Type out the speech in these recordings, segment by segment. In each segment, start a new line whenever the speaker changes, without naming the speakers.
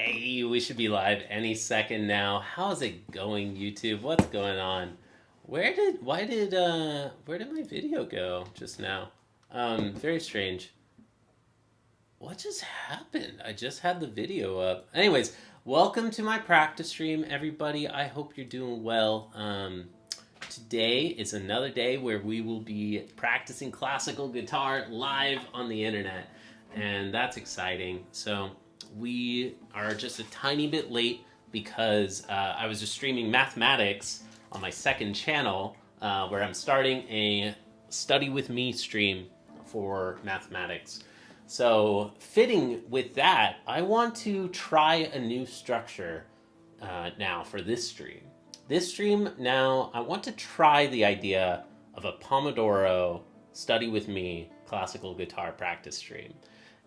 Hey, we should be live any second now. How's it going, YouTube? What's going on? Where did my video go just now? Very strange. What just happened? I just had the video up. Anyways, welcome to my practice stream, everybody. I hope you're doing well. Today is another day where we will be practicing classical guitar live on the internet, and that's exciting. So we are just a tiny bit late because I was just streaming mathematics on my second channel where I'm starting a study with me stream for mathematics. So fitting with that, I want to try a new structure now for this stream. This stream now, I want to try the idea of a Pomodoro study with me classical guitar practice stream.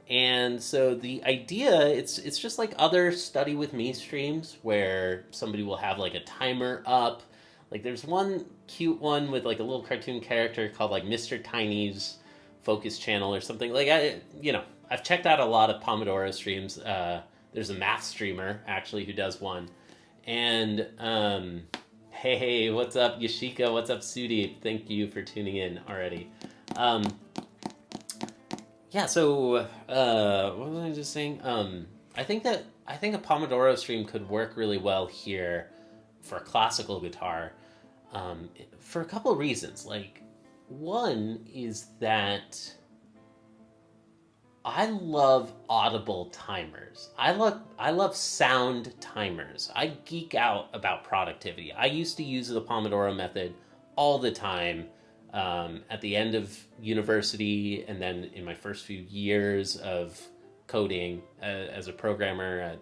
And so the idea, it's just like other study with me streams where somebody will have like a timer up. Like there's one cute one with like a little cartoon character called like Mr. Tiny's Focus Channel or something. Like I've checked out a lot of Pomodoro streams. There's a math streamer actually who does one. And hey, what's up Yashika? What's up Sudi? Thank you for tuning in already. Yeah, so what was I just saying? I think a Pomodoro stream could work really well here for classical guitar for a couple of reasons. Like, one is that I love audible timers. I love sound timers. I geek out about productivity. I used to use the Pomodoro method all the time. At the end of university and then in my first few years of coding as a programmer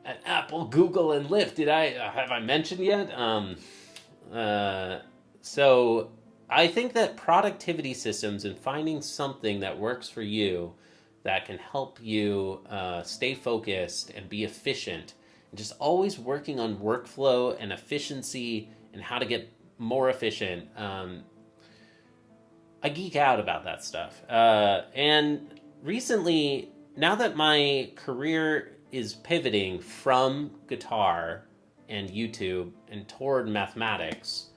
at Apple, Google, and Lyft. Have I mentioned yet? So I think that productivity systems and finding something that works for you that can help you stay focused and be efficient and just always working on workflow and efficiency and how to get more efficient. I geek out about that stuff. And recently, now that my career is pivoting from guitar and YouTube and toward mathematics,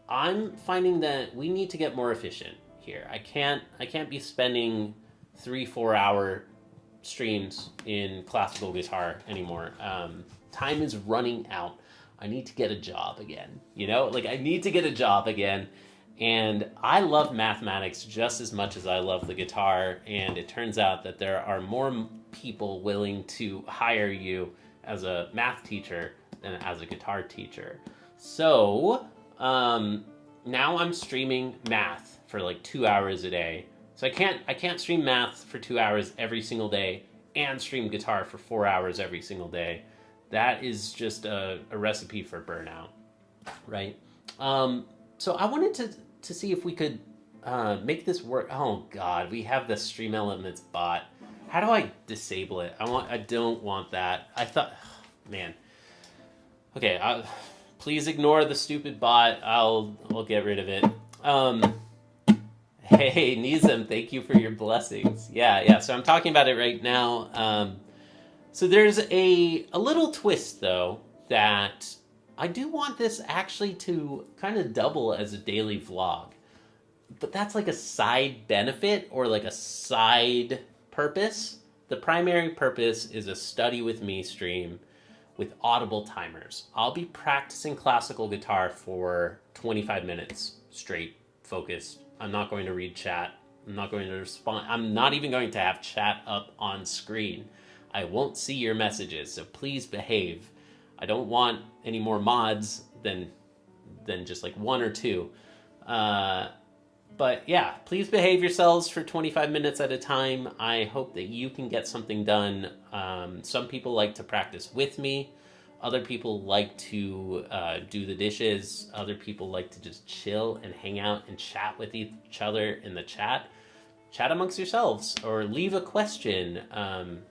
I'm finding that we need to get more efficient here. I can't be spending 3-4 hour streams in classical guitar anymore. Time is running out. I need to get a job again. I need to get a job again. And I love mathematics just as much as I love the guitar, and it turns out that there are more people willing to hire you as a math teacher than as a guitar teacher. So now I'm streaming math for like 2 hours a day. So I can't stream math for 2 hours every single day and stream guitar for 4 hours every single day. That is just a recipe for burnout, right? So I wanted to see if we could make this work. Oh God, we have the Stream Elements bot. How do I disable it? I don't want that. I thought, man. Okay, please ignore the stupid bot. I'll get rid of it. Hey Nizam, thank you for your blessings. Yeah. So I'm talking about it right now. So there's a little twist though that I do want this actually to kind of double as a daily vlog, but that's like a side benefit or like a side purpose. The primary purpose is a study with me stream with audible timers. I'll be practicing classical guitar for 25 minutes straight, focused. I'm not going to read chat. I'm not going to respond. I'm not even going to have chat up on screen. I won't see your messages, so please behave. I don't want any more mods than just like one or two. But yeah, please behave yourselves for 25 minutes at a time. I hope that you can get something done. Some people like to practice with me. Other people like to do the dishes. Other people like to just chill and hang out and chat with each other in the chat. Chat amongst yourselves or leave a question.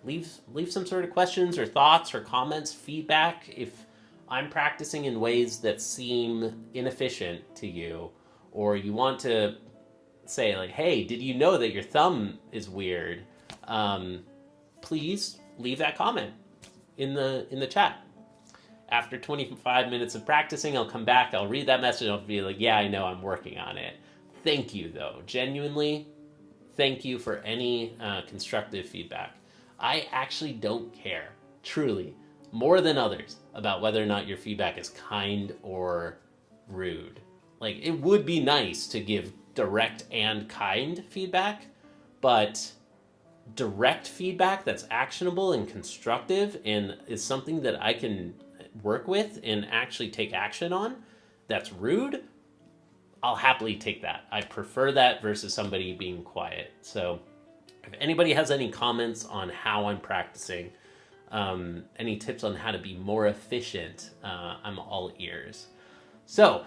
Leave some sort of questions or thoughts or comments, feedback if I'm practicing in ways that seem inefficient to you, or you want to say like, hey, did you know that your thumb is weird? Please leave that comment. in the chat. After 25 minutes of practicing, I'll come back, I'll read that message, I'll be like, yeah, I know, I'm working on it. Thank you, though. Genuinely, thank you for any constructive feedback. I actually don't care, truly, more than others, about whether or not your feedback is kind or rude. Like, it would be nice to give direct and kind feedback, but direct feedback that's actionable and constructive and is something that I can work with and actually take action on, that's rude, I'll happily take that. I prefer that versus somebody being quiet. So if anybody has any comments on how I'm practicing, any tips on how to be more efficient, I'm all ears. So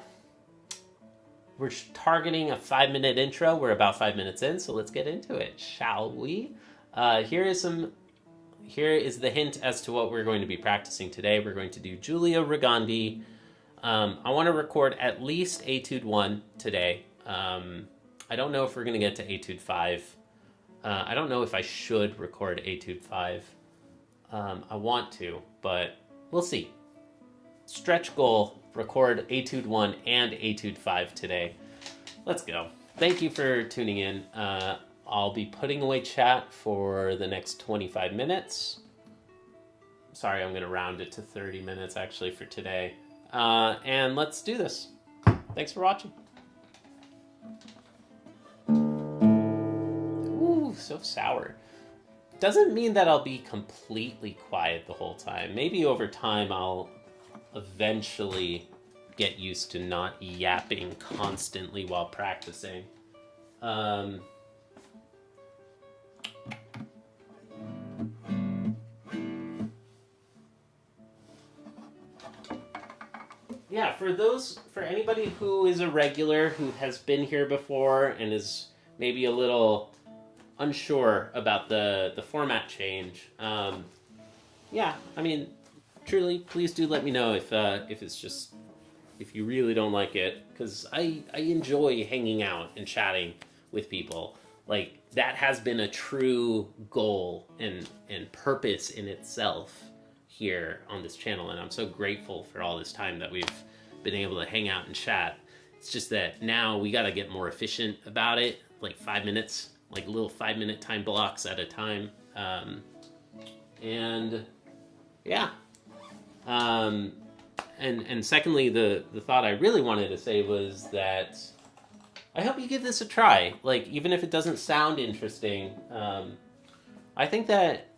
we're targeting a 5-minute intro. We're about 5 minutes in, so let's get into it, shall we? Here is the hint as to what we're going to be practicing today. We're going to do Giulia Rigandi. I want to record at least Etude 1 today. I don't know if we're going to get to Etude 5. I don't know if I should record Etude 5. I want to, but we'll see. Stretch goal, record Etude 1 and Etude 5 today. Let's go. Thank you for tuning in. I'll be putting away chat for the next 25 minutes. Sorry, I'm going to round it to 30 minutes actually for today. And let's do this. Thanks for watching. Ooh, so sour. Doesn't mean that I'll be completely quiet the whole time. Maybe over time I'll eventually get used to not yapping constantly while practicing. Yeah, for anybody who is a regular, who has been here before and is maybe a little unsure about the format change, yeah, I mean, truly, please do let me know if it's just, if you really don't like it, because I enjoy hanging out and chatting with people. Like, that has been a true goal and purpose in itself here on this channel, and I'm so grateful for all this time that we've been able to hang out and chat. It's just that now we got to get more efficient about it, like 5 minutes, like little 5-minute time blocks at a time. And yeah. And secondly, the thought I really wanted to say was that I hope you give this a try. Like, even if it doesn't sound interesting, I think that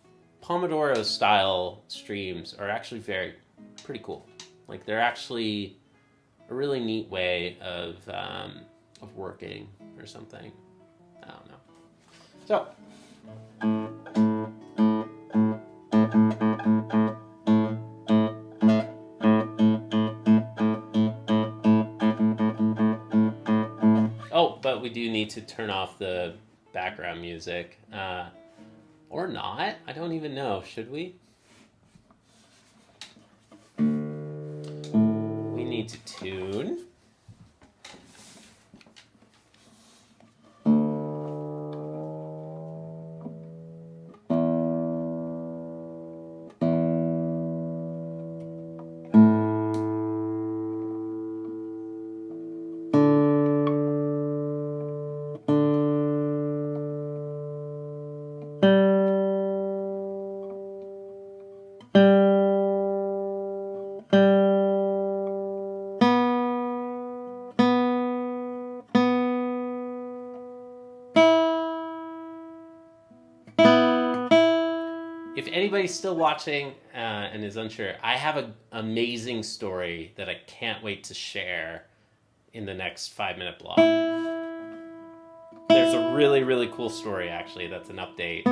Pomodoro style streams are actually pretty cool. Like, they're actually a really neat way of working or something. I don't know. So. Oh, but we do need to turn off the background music. Or not? I don't even know. Should we? We need to tune. If anybody's still watching and is unsure, I have an amazing story that I can't wait to share in the next 5-minute block. There's a really, really cool story, actually, that's an update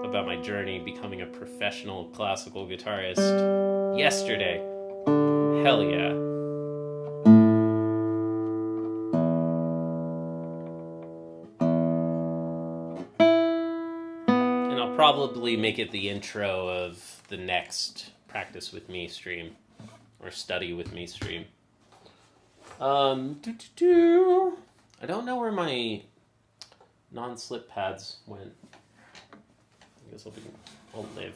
about my journey becoming a professional classical guitarist yesterday. Hell yeah. Probably make it the intro of the next Practice With Me stream or Study With Me stream. I don't know where my non-slip pads went. I guess I'll live.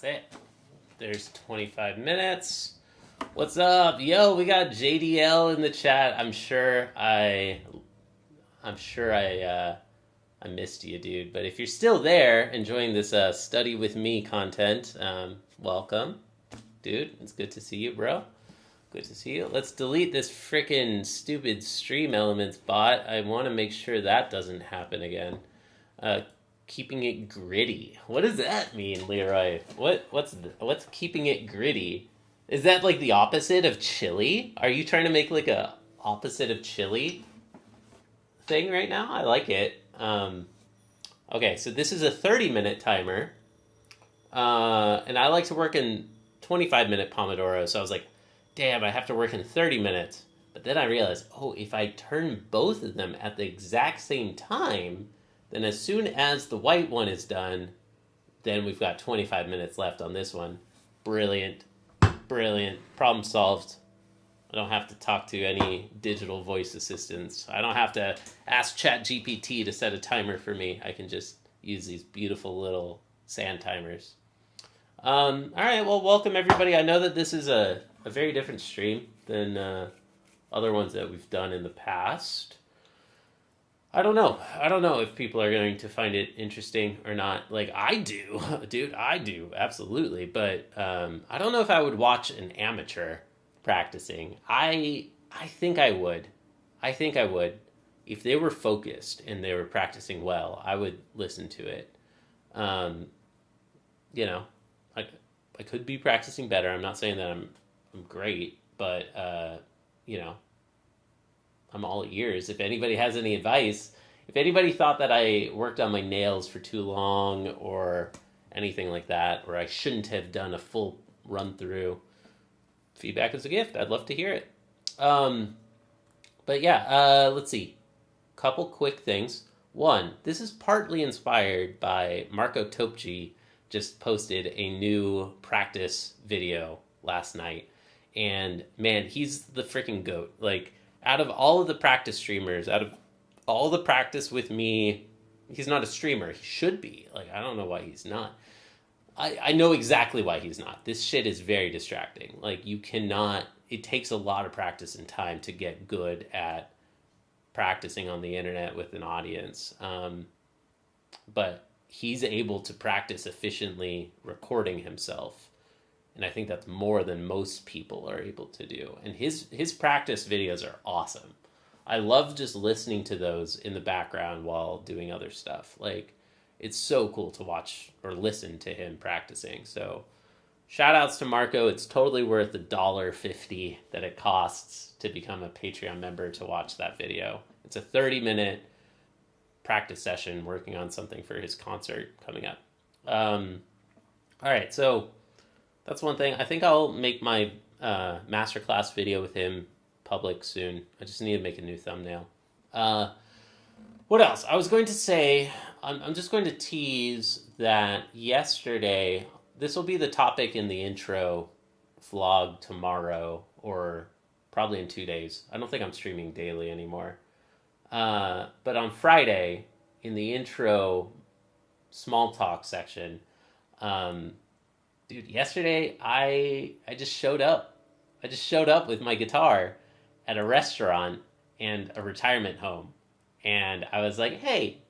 That's it. There's 25 minutes. What's up? Yo, we got JDL in the chat. I'm sure I missed you, dude. But if you're still there enjoying this study with me content, welcome, dude. It's good to see you, bro. Good to see you. Let's delete this freaking stupid Stream Elements bot. I want to make sure that doesn't happen again. Keeping it gritty. What does that mean, Leroy? What's keeping it gritty? Is that like the opposite of chili? Are you trying to make like a opposite of chili thing right now? I like it. Okay, so this is a 30-minute timer. And I like to work in 25-minute Pomodoro. So I was like, damn, I have to work in 30 minutes. But then I realized, if I turn both of them at the exact same time, then as soon as the white one is done, then we've got 25 minutes left on this one. Brilliant. Problem solved. I don't have to talk to any digital voice assistants. I don't have to ask ChatGPT to set a timer for me. I can just use these beautiful little sand timers. All right, well, welcome everybody. I know that this is a very different stream than other ones that we've done in the past. I don't know if people are going to find it interesting or not. Like, I do. Dude, I do. Absolutely. But I don't know if I would watch an amateur practicing. I think I would. If they were focused and they were practicing well, I would listen to it. I could be practicing better. I'm not saying that I'm great, but I'm all ears. If anybody has any advice, if anybody thought that I worked on my nails for too long or anything like that, or I shouldn't have done a full run through, feedback is a gift. I'd love to hear it. But yeah, let's see. Couple quick things. One, this is partly inspired by Marco Topci just posted a new practice video last night. And man, he's the freaking GOAT. Like, out of all of the practice streamers, out of all the practice with me, he's not a streamer. He should be. Like, I don't know why he's not. I know exactly why he's not. This shit is very distracting. Like, you cannot... It takes a lot of practice and time to get good at practicing on the internet with an audience. But he's able to practice efficiently recording himself. And I think that's more than most people are able to do. And his practice videos are awesome. I love just listening to those in the background while doing other stuff. Like, it's so cool to watch or listen to him practicing. So shout outs to Marco. It's totally worth the $1.50 that it costs to become a Patreon member to watch that video. It's a 30-minute practice session working on something for his concert coming up. All right, so that's one thing. I think I'll make my masterclass video with him public soon. I just need to make a new thumbnail. What else? I was going to say, I'm just going to tease that yesterday, this will be the topic in the intro vlog tomorrow, or probably in 2 days. I don't think I'm streaming daily anymore. But on Friday, in the intro small talk section, dude, yesterday I just showed up. I just showed up with my guitar at a restaurant and a retirement home. And I was like, hey,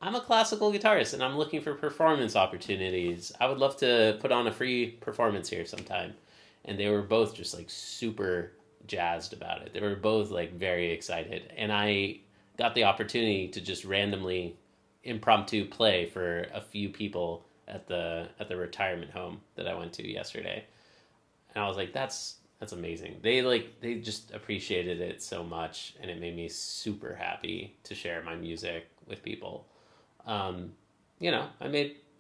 I'm a classical guitarist and I'm looking for performance opportunities. I would love to put on a free performance here sometime. And they were both just like super jazzed about it. They were both like very excited. And I got the opportunity to just randomly impromptu play for a few people at the retirement home that I went to yesterday. And I was like, that's amazing. They just appreciated it so much, and it made me super happy to share my music with people. I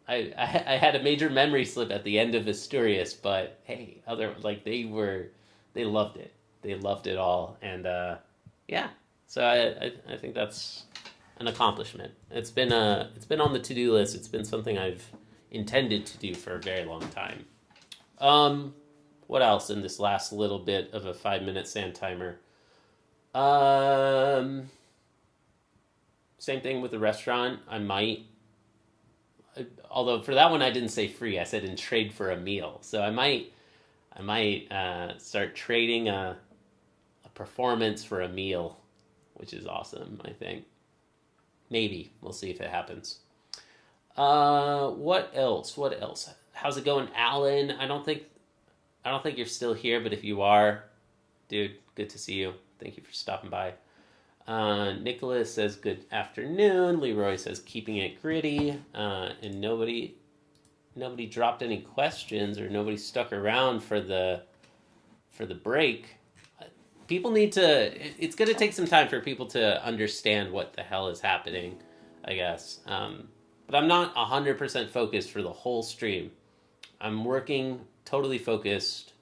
had a major memory slip at the end of Asturias, but hey, they loved it. They loved it all, and yeah. So I think that's an accomplishment. It's been on the to-do list. It's been something I've intended to do for a very long time. What else in this last little bit of a 5-minute sand timer? Same thing with the restaurant. I might although for that one I didn't say free. I said in trade for a meal. So I might start trading a performance for a meal, which is awesome. I think maybe we'll see if it happens. What else? What else? How's it going, Alan? I don't think you're still here, but if you are, dude, good to see you. Thank you for stopping by. Nicholas says good afternoon. Leroy says keeping it gritty. And nobody dropped any questions or nobody stuck around for the break. People need to. It's going to take some time for people to understand what the hell is happening, I guess. But I'm not 100% focused for the whole stream. I'm working totally focused,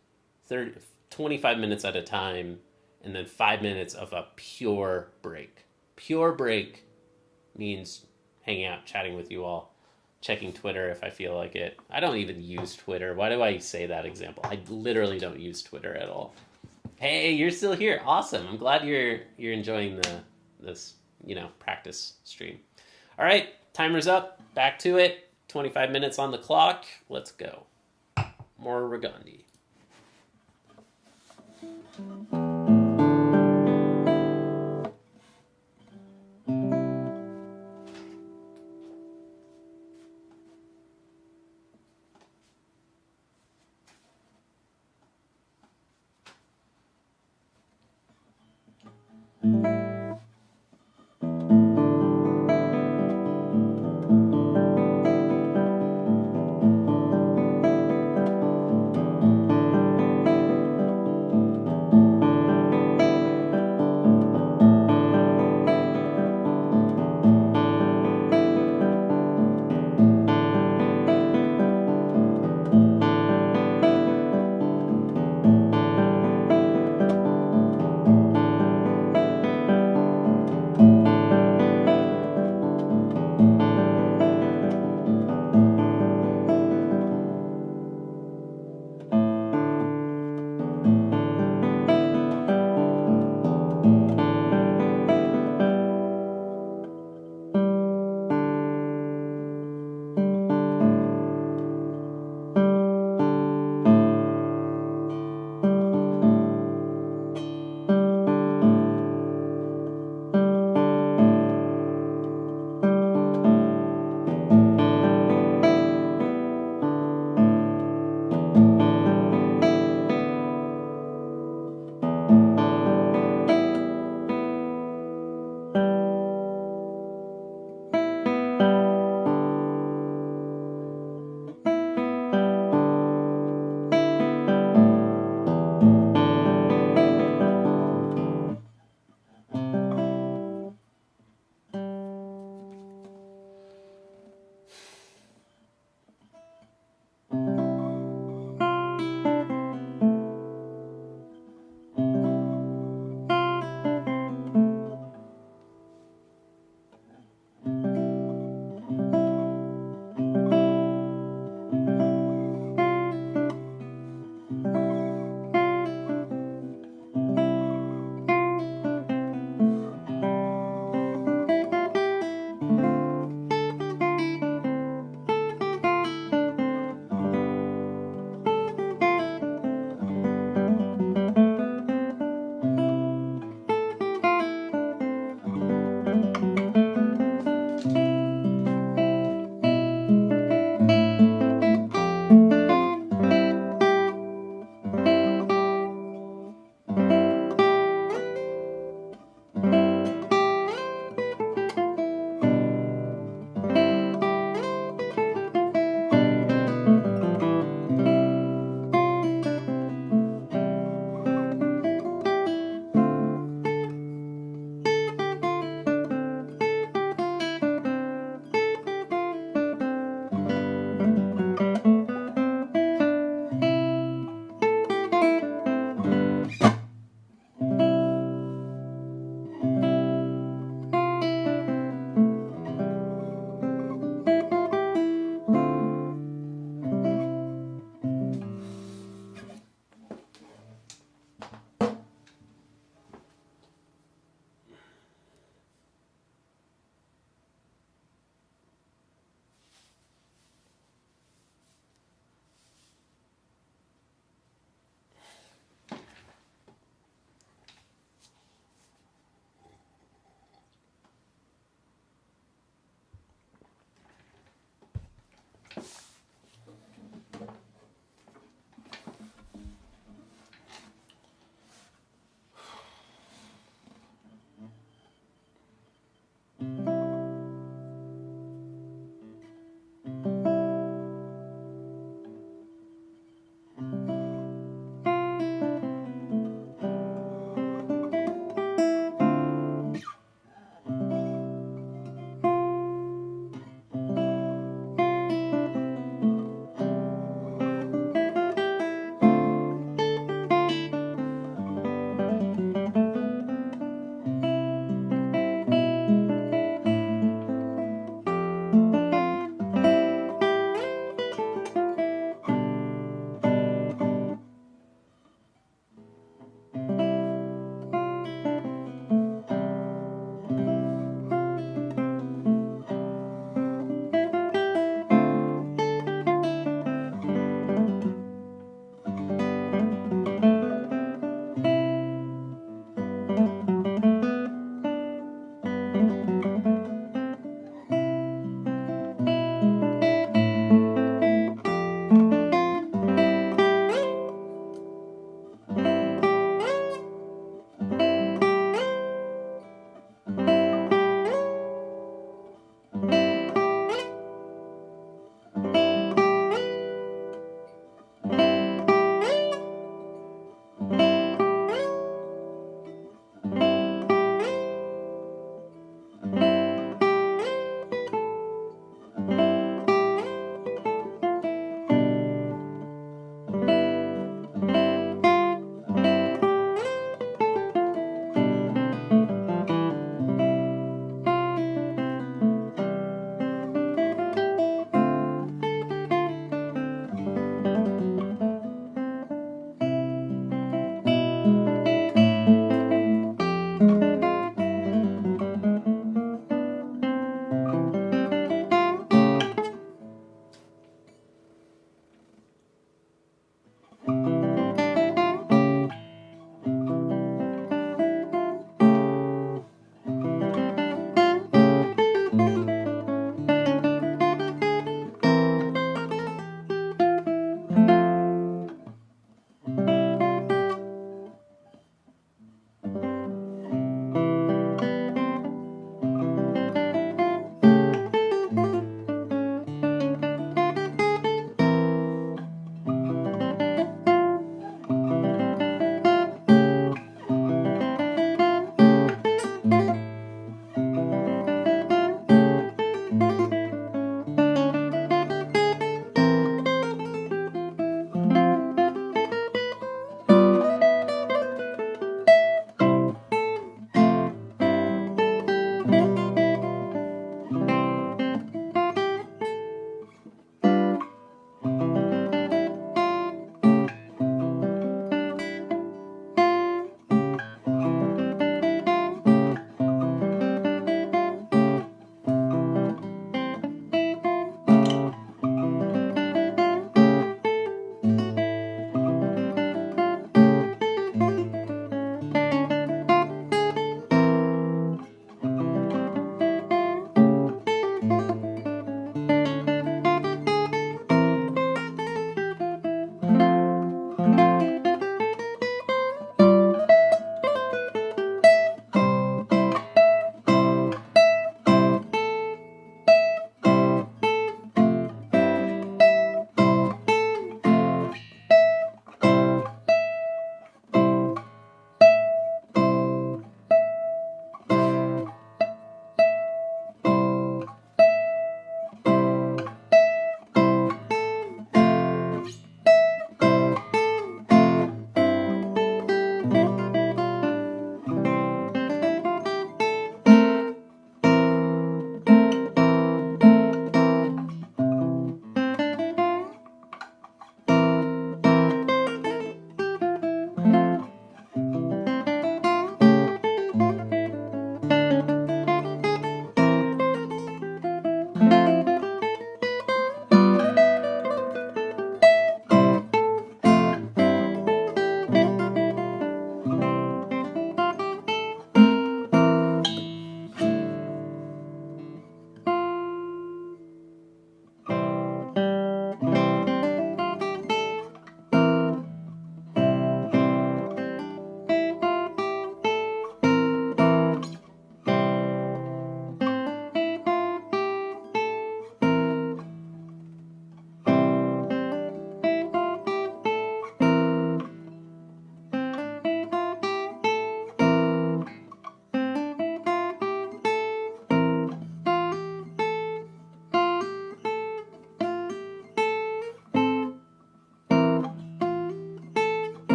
25 minutes at a time, and then 5 minutes of a pure break. Pure break means hanging out, chatting with you all, checking Twitter if I feel like it. I don't even use Twitter. Why do I say that example? I literally don't use Twitter at all. Hey, you're still here. Awesome. I'm glad you're enjoying this practice stream. All right, timer's up. Back to it. 25 minutes on the clock. Let's go. More Regandi.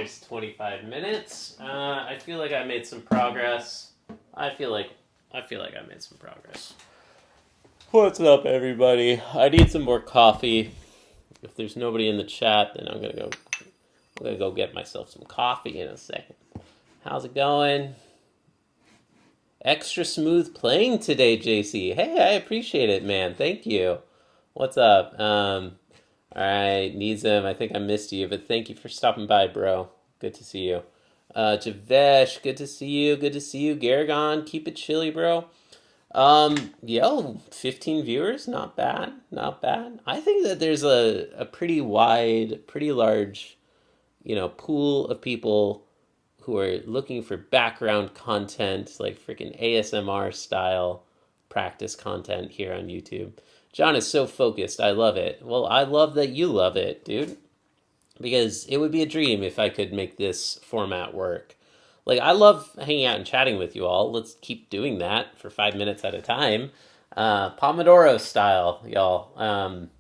nice 25 minutes. I feel like I made some progress. I feel like I made some progress. What's up, everybody? I need some more coffee. If there's nobody in the chat, then I'm gonna go get myself some coffee in a second. How's it going? Extra smooth playing today, JC. Hey, I appreciate it, man. Thank you. What's up? All right, Nizam, I think I missed you, but thank you for stopping by, bro. Good to see you. Javesh, good to see you. Good to see you. Garrigon, keep it chilly, bro. 15 viewers, not bad, not bad. I think that there's a pretty wide, pretty large, pool of people who are looking for background content, like freaking ASMR style practice content here on YouTube. John is so focused. I love it. Well, I love that you love it, dude, because it would be a dream if I could make this format work. Like, I love hanging out and chatting with you all. Let's keep doing that for 5 minutes at a time. Pomodoro style, y'all. I'm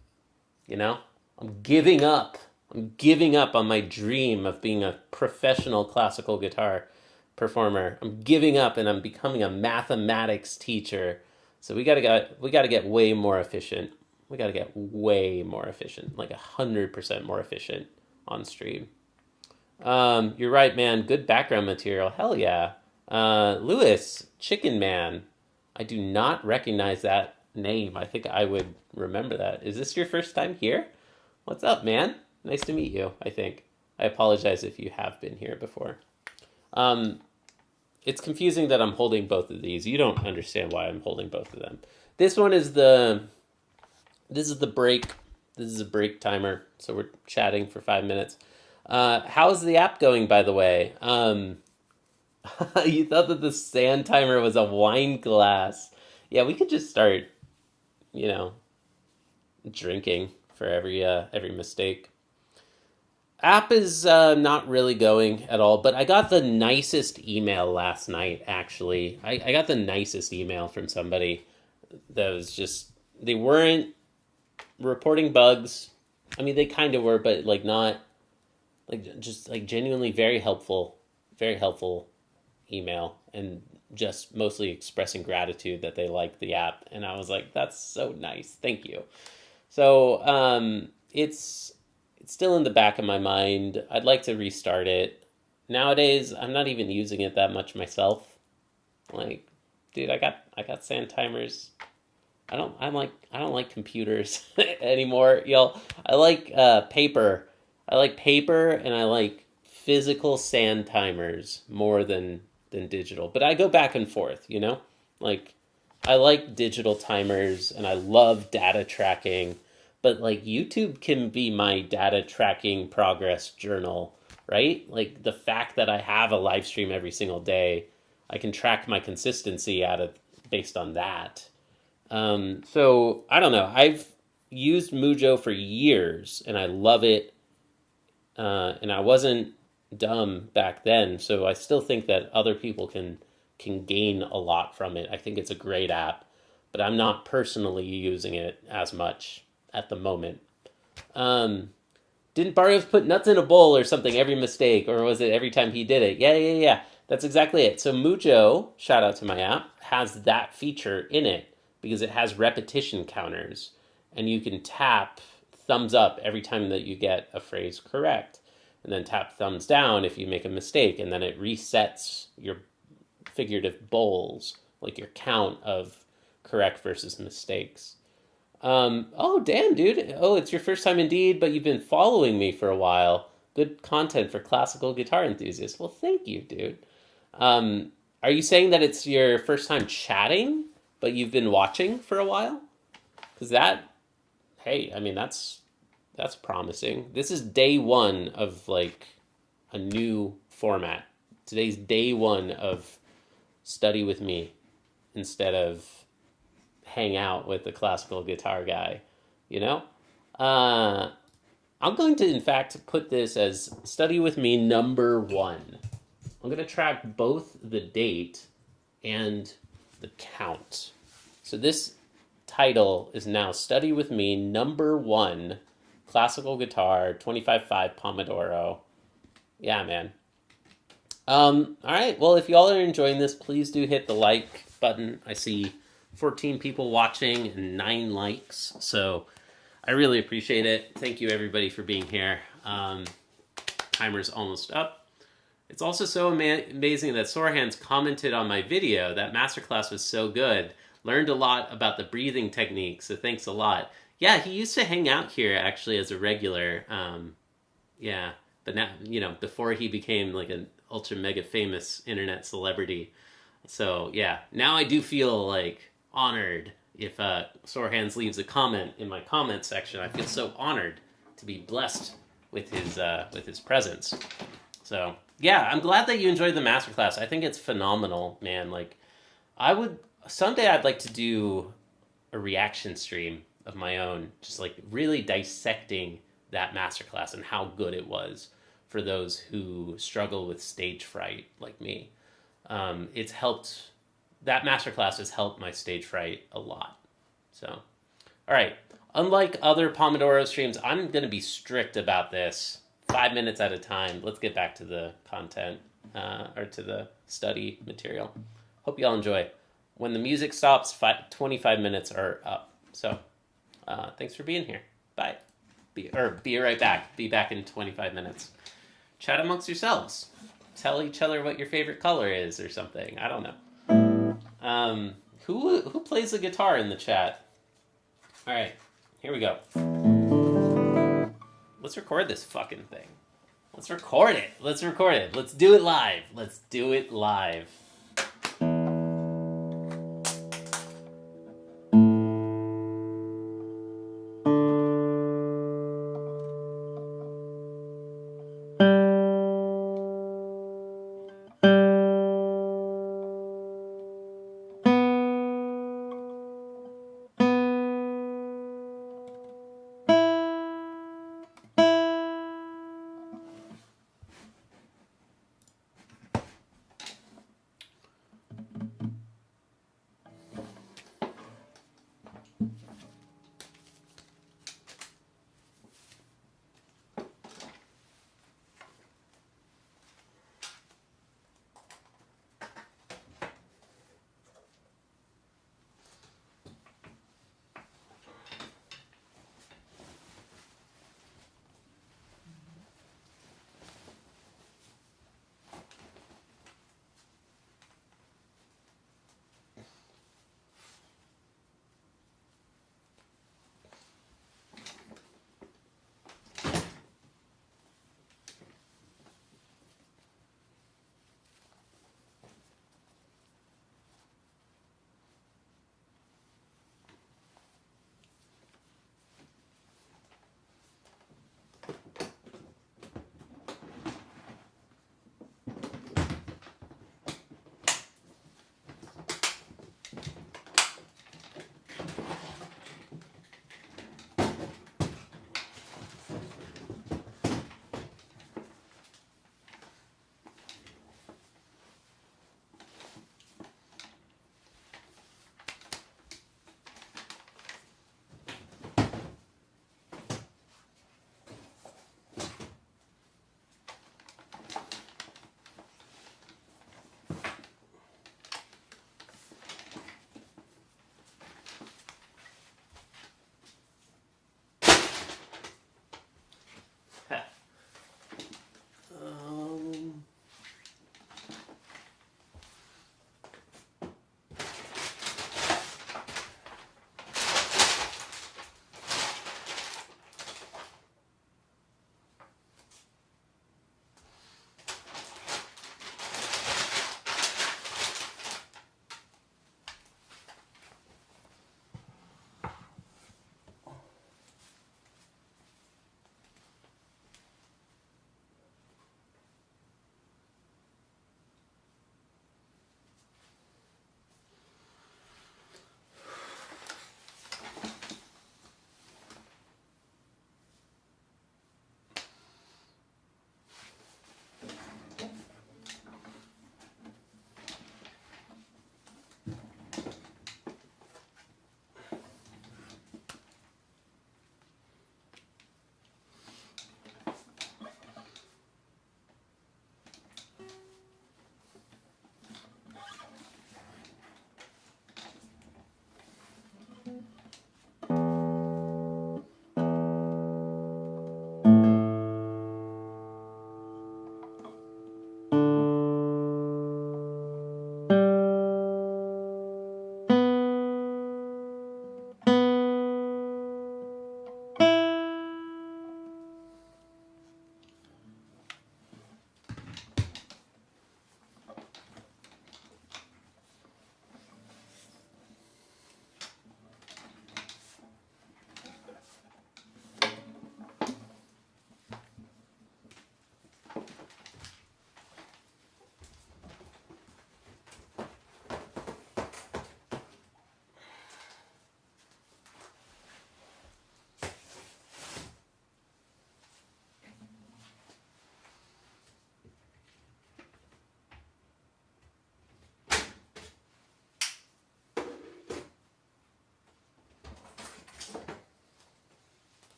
giving up. I'm giving up on my dream of being a professional classical guitar performer. I'm giving up and I'm becoming a mathematics teacher. So we gotta get way more efficient. We gotta get way more efficient, like 100% more efficient on stream. You're right, man. Good background material. Hell yeah. Lewis, Chicken Man. I do not recognize that name. I think I would remember that. Is this your first time here? What's up, man? Nice to meet you, I think. I apologize if you have been here before. It's confusing that I'm holding both of these. You don't understand why I'm holding both of them. This one is this is the break. This is a break timer. So we're chatting for 5 minutes. How's the app going, by the way? You thought that the sand timer was a wine glass. Yeah, we could just start, drinking for every mistake. App is not really going at all, but I got the nicest email last night, actually. I got the nicest email from somebody that was just, they weren't reporting bugs. I mean, they kind of were, but not, just genuinely very helpful email, and just mostly expressing gratitude that they liked the app. And I was like, that's so nice. Thank you. So it's still in the back of my mind. I'd like to restart it. Nowadays, I'm not even using it that much myself. Like, dude, I got sand timers. I don't like computers anymore, y'all. I like paper. I like paper, and I like physical sand timers more than digital. But I go back and forth, Like, I like digital timers, and I love data tracking. But, YouTube can be my data tracking progress journal, right? Like, the fact that I have a live stream every single day, I can track my consistency based on that. So, I don't know. I've used Mujo for years, and I love it. And I wasn't dumb back then, so I still think that other people can gain a lot from it. I think it's a great app, but I'm not personally using it as much at the moment. Didn't Barrios put nuts in a bowl or something every mistake, or was it every time he did it? Yeah. That's exactly it. So Mujo, shout out to my app, has that feature in it because it has repetition counters, and you can tap thumbs up every time that you get a phrase correct, and then tap thumbs down if you make a mistake, and then it resets your figurative bowls, like your count of correct versus mistakes. Oh, damn, dude. Oh, it's your first time indeed, but you've been following me for a while. Good content for classical guitar enthusiasts. Well, thank you, dude. Are you saying that it's your first time chatting, but you've been watching for a while? Because hey, I mean, that's promising. This is day one of, a new format. Today's day one of study with me instead of hang out with the classical guitar guy, I'm going to, in fact, put this as study with me number 1. I'm going to track both the date and the count. So this title is now study with me number 1, classical guitar, 25/5 Pomodoro. Yeah, man. All right. Well, if y'all are enjoying this, please do hit the like button. I see 14 people watching and 9 likes. So I really appreciate it. Thank you, everybody, for being here. Timer's almost up. It's also so amazing that Sorehan's commented on my video. That masterclass was so good. Learned a lot about the breathing technique, so thanks a lot. Yeah, he used to hang out here actually as a regular. Yeah, but now, before he became like an ultra mega famous internet celebrity. So yeah, now I do feel like honored if Sorehans leaves a comment in my comment section. I feel so honored to be blessed with his presence. So yeah, I'm glad that you enjoyed the masterclass. I think it's phenomenal, man. Like, I would someday I'd like to do a reaction stream of my own, just like really dissecting that masterclass and how good it was for those who struggle with stage fright like me. It's helped. That masterclass has helped my stage fright a lot. So, all right. Unlike other Pomodoro streams, I'm going to be strict about this. 5 minutes at a time. Let's get back to the content or to the study material. Hope you all enjoy. When the music stops, 25 minutes are up. So, thanks for being here. Bye. Be right back. Be back in 25 minutes. Chat amongst yourselves. Tell each other what your favorite color is or something. I don't know. Who plays the guitar in the chat? All right, here we go. Let's record this fucking thing. Let's record it. Let's do it live.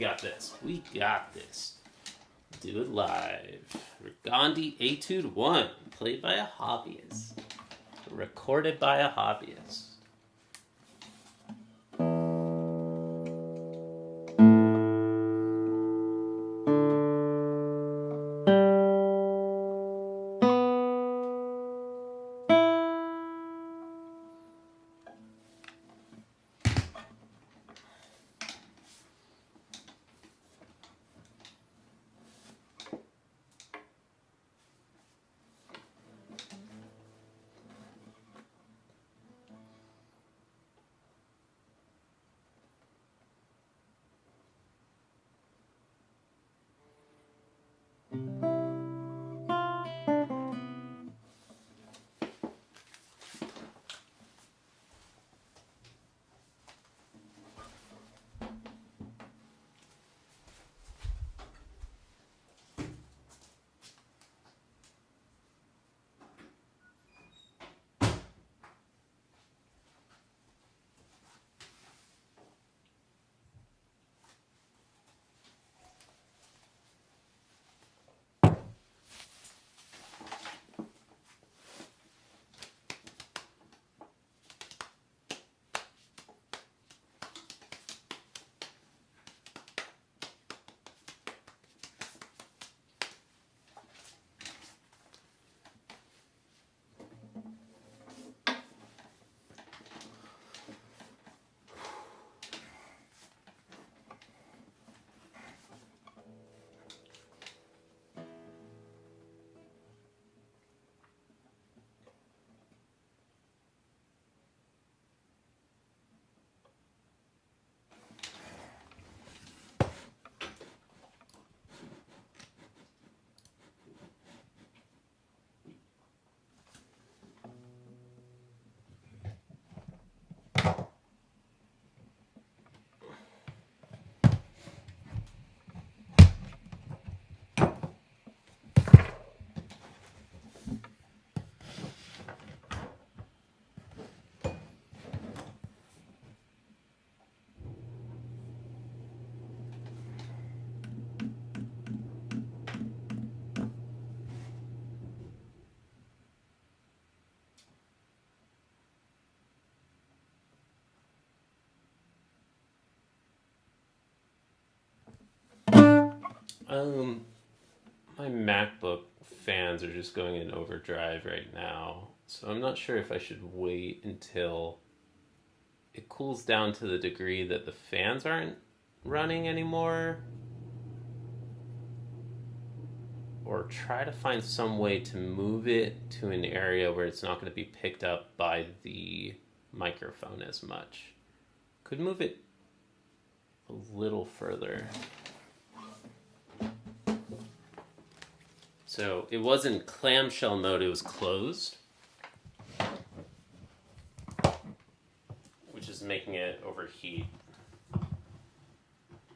got this. We got this. Do it live. Gandhi Etude 1, played by a hobbyist. Recorded by a hobbyist. My MacBook fans are just going in overdrive right now, so I'm not sure if I should wait until it cools down to the degree that the fans aren't running anymore, or try to find some way to move it to an area where it's not going to be picked up by the microphone as much. Could move it a little further. So it was in clamshell mode, it was closed, which is making it overheat.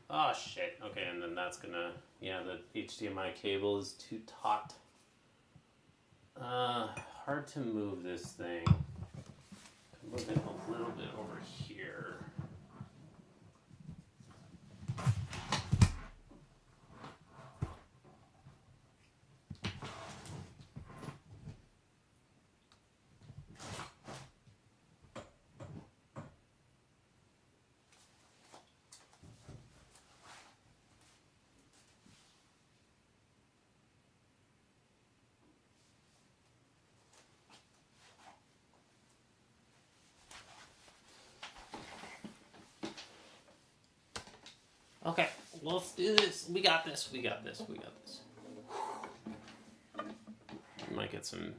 Oh shit, okay, and then that's gonna, yeah, the HDMI cable is too taut. Hard to move this thing. Move it a little bit over here. Okay, let's do this. We got this. We got this. We got this. We might get some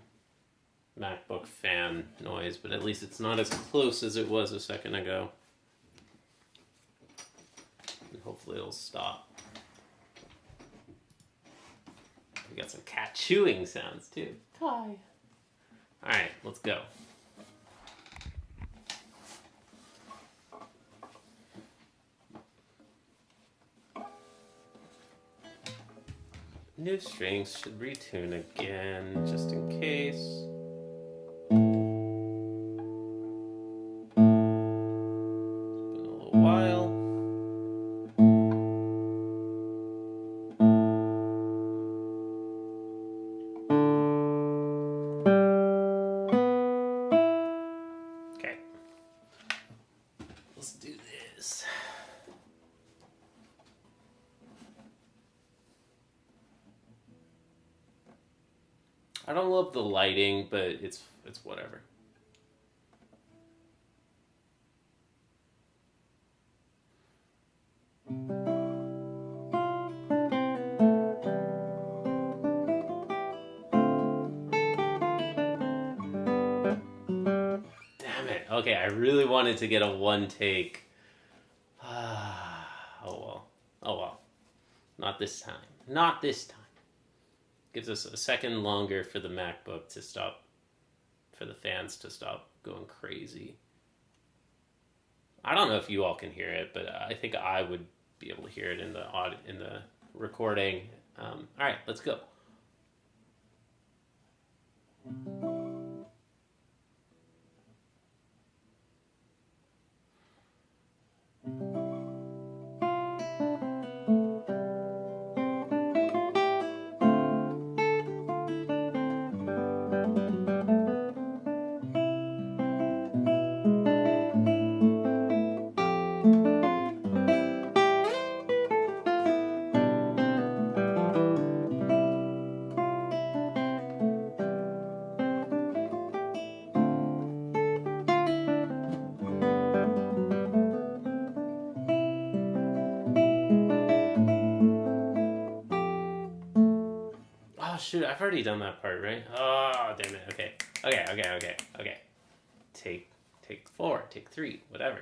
MacBook fan noise, but at least it's not as close as it was a second ago. And hopefully it'll stop. We got some cat chewing sounds too. Hi. Alright, let's go. New strings should retune again, just in case. It's been a little while. I don't love the lighting, but it's whatever. Damn it. Okay, I really wanted to get a one take. Oh well. Oh well. Not this time. Not this time. Gives us a second longer for the MacBook to stop, for the fans to stop going crazy. I don't know if you all can hear it, but I think I would be able to hear it in the recording. All right, let's go. Oh shoot, I've already done that part, right? Oh damn it. Okay. Take 4, take 3, whatever.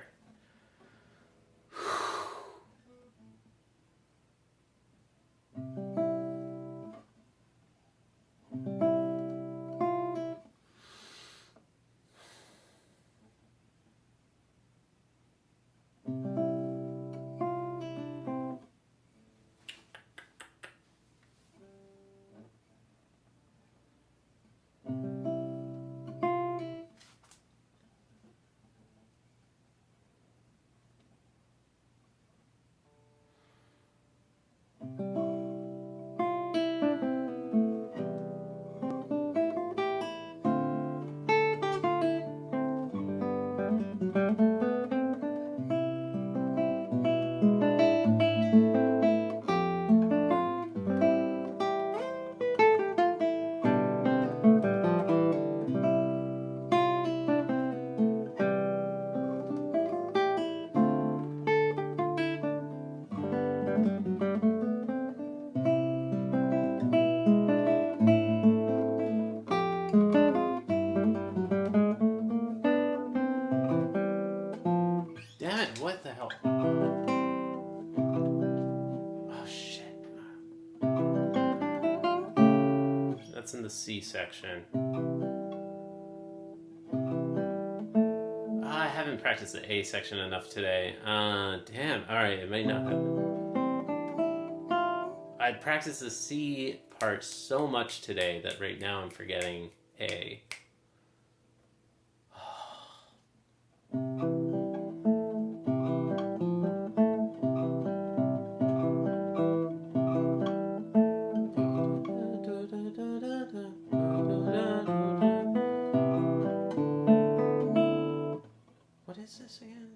Damn it, what the hell? Oh shit. That's in the C section. I haven't practiced the A section enough today. Damn. Alright, it may not have. I practiced the C part so much today that right now I'm forgetting A. What is this again?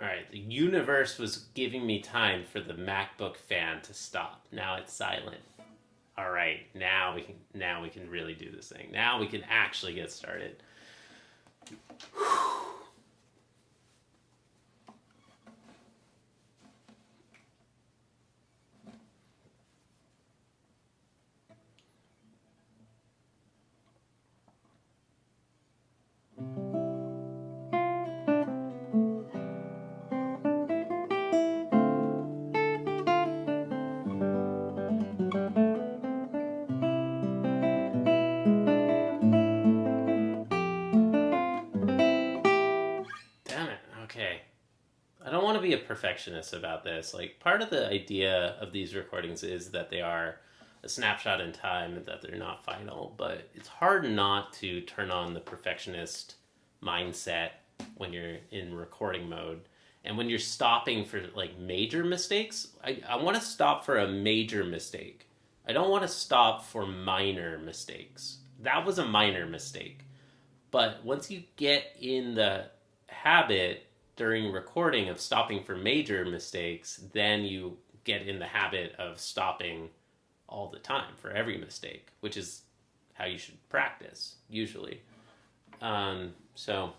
Alright, the universe was giving me time for the MacBook fan to stop. Now it's silent. Alright, now we can really do this thing. Now we can actually get started. be a perfectionist about this. Like, part of the idea of these recordings is that they are a snapshot in time and that they're not final, but it's hard not to turn on the perfectionist mindset when you're in recording mode. And when you're stopping for like major mistakes, I want to stop for a major mistake. I don't want to stop for minor mistakes. That was a minor mistake. But once you get in the habit during recording of stopping for major mistakes, then you get in the habit of stopping all the time for every mistake, which is how you should practice usually. So,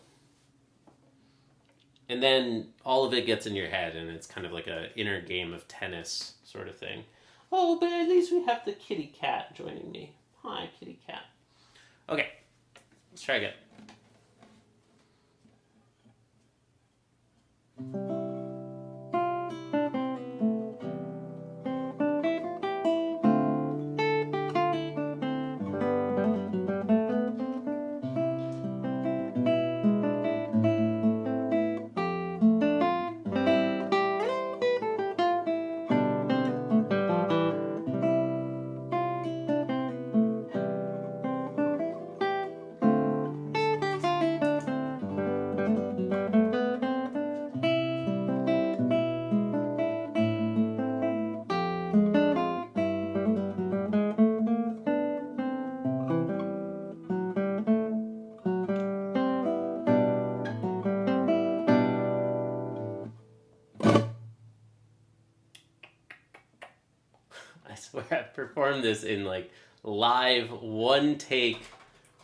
and then all of it gets in your head, and it's kind of like a inner game of tennis sort of thing. Oh, but at least we have the kitty cat joining me. Hi, kitty cat. Okay, let's try again. I swear I've performed this in like live one take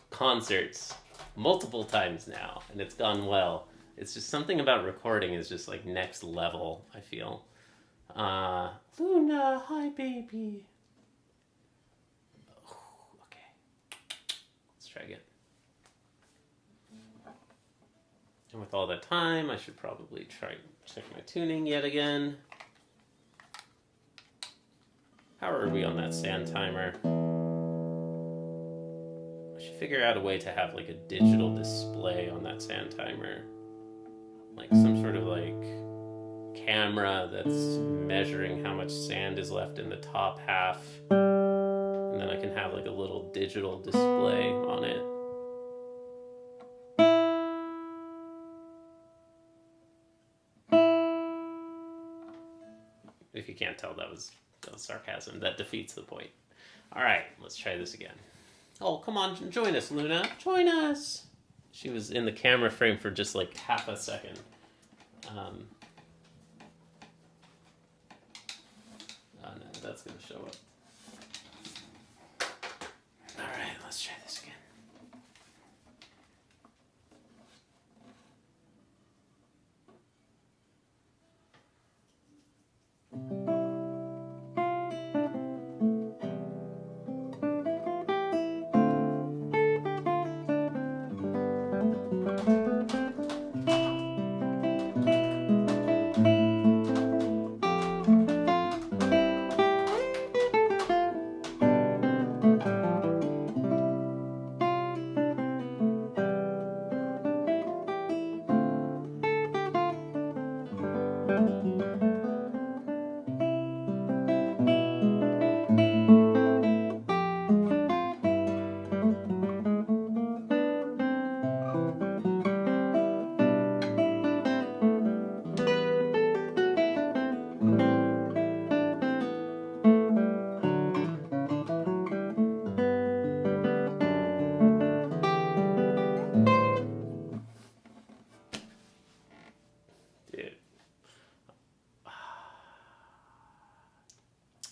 concerts multiple times now, and it's gone well. It's just something about recording is just like next level, I feel. Luna, hi baby. Okay. Let's try again. And with all that time, I should probably try check my tuning yet again. How are we on that sand timer? I should figure out a way to have like a digital display on that sand timer. Like some sort of like camera that's measuring how much sand is left in the top half. And then I can have like a little digital display on it. If you can't tell, that was sarcasm. That defeats the point. All right, let's try this again. Oh, come on, join us, Luna. Join us. She was in the camera frame for just like half a second. Oh no, that's going to show up. All right, let's try this again.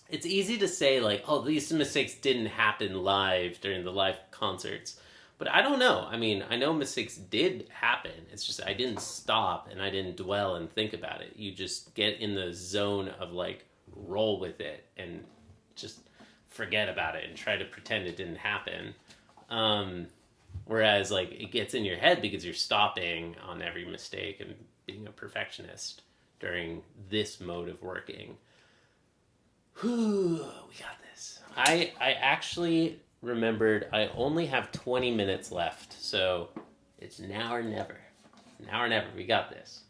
It's easy to say like, oh, these mistakes didn't happen live during the live concerts. But I don't know. I mean, I know mistakes did happen. It's just I didn't stop and I didn't dwell and think about it. You just get in the zone of like roll with it and just forget about it and try to pretend it didn't happen. Whereas like it gets in your head because you're stopping on every mistake and being a perfectionist during this mode of working. Whew, we got this. I actually remembered I only have 20 minutes left, so it's now or never. Now or never. We got this.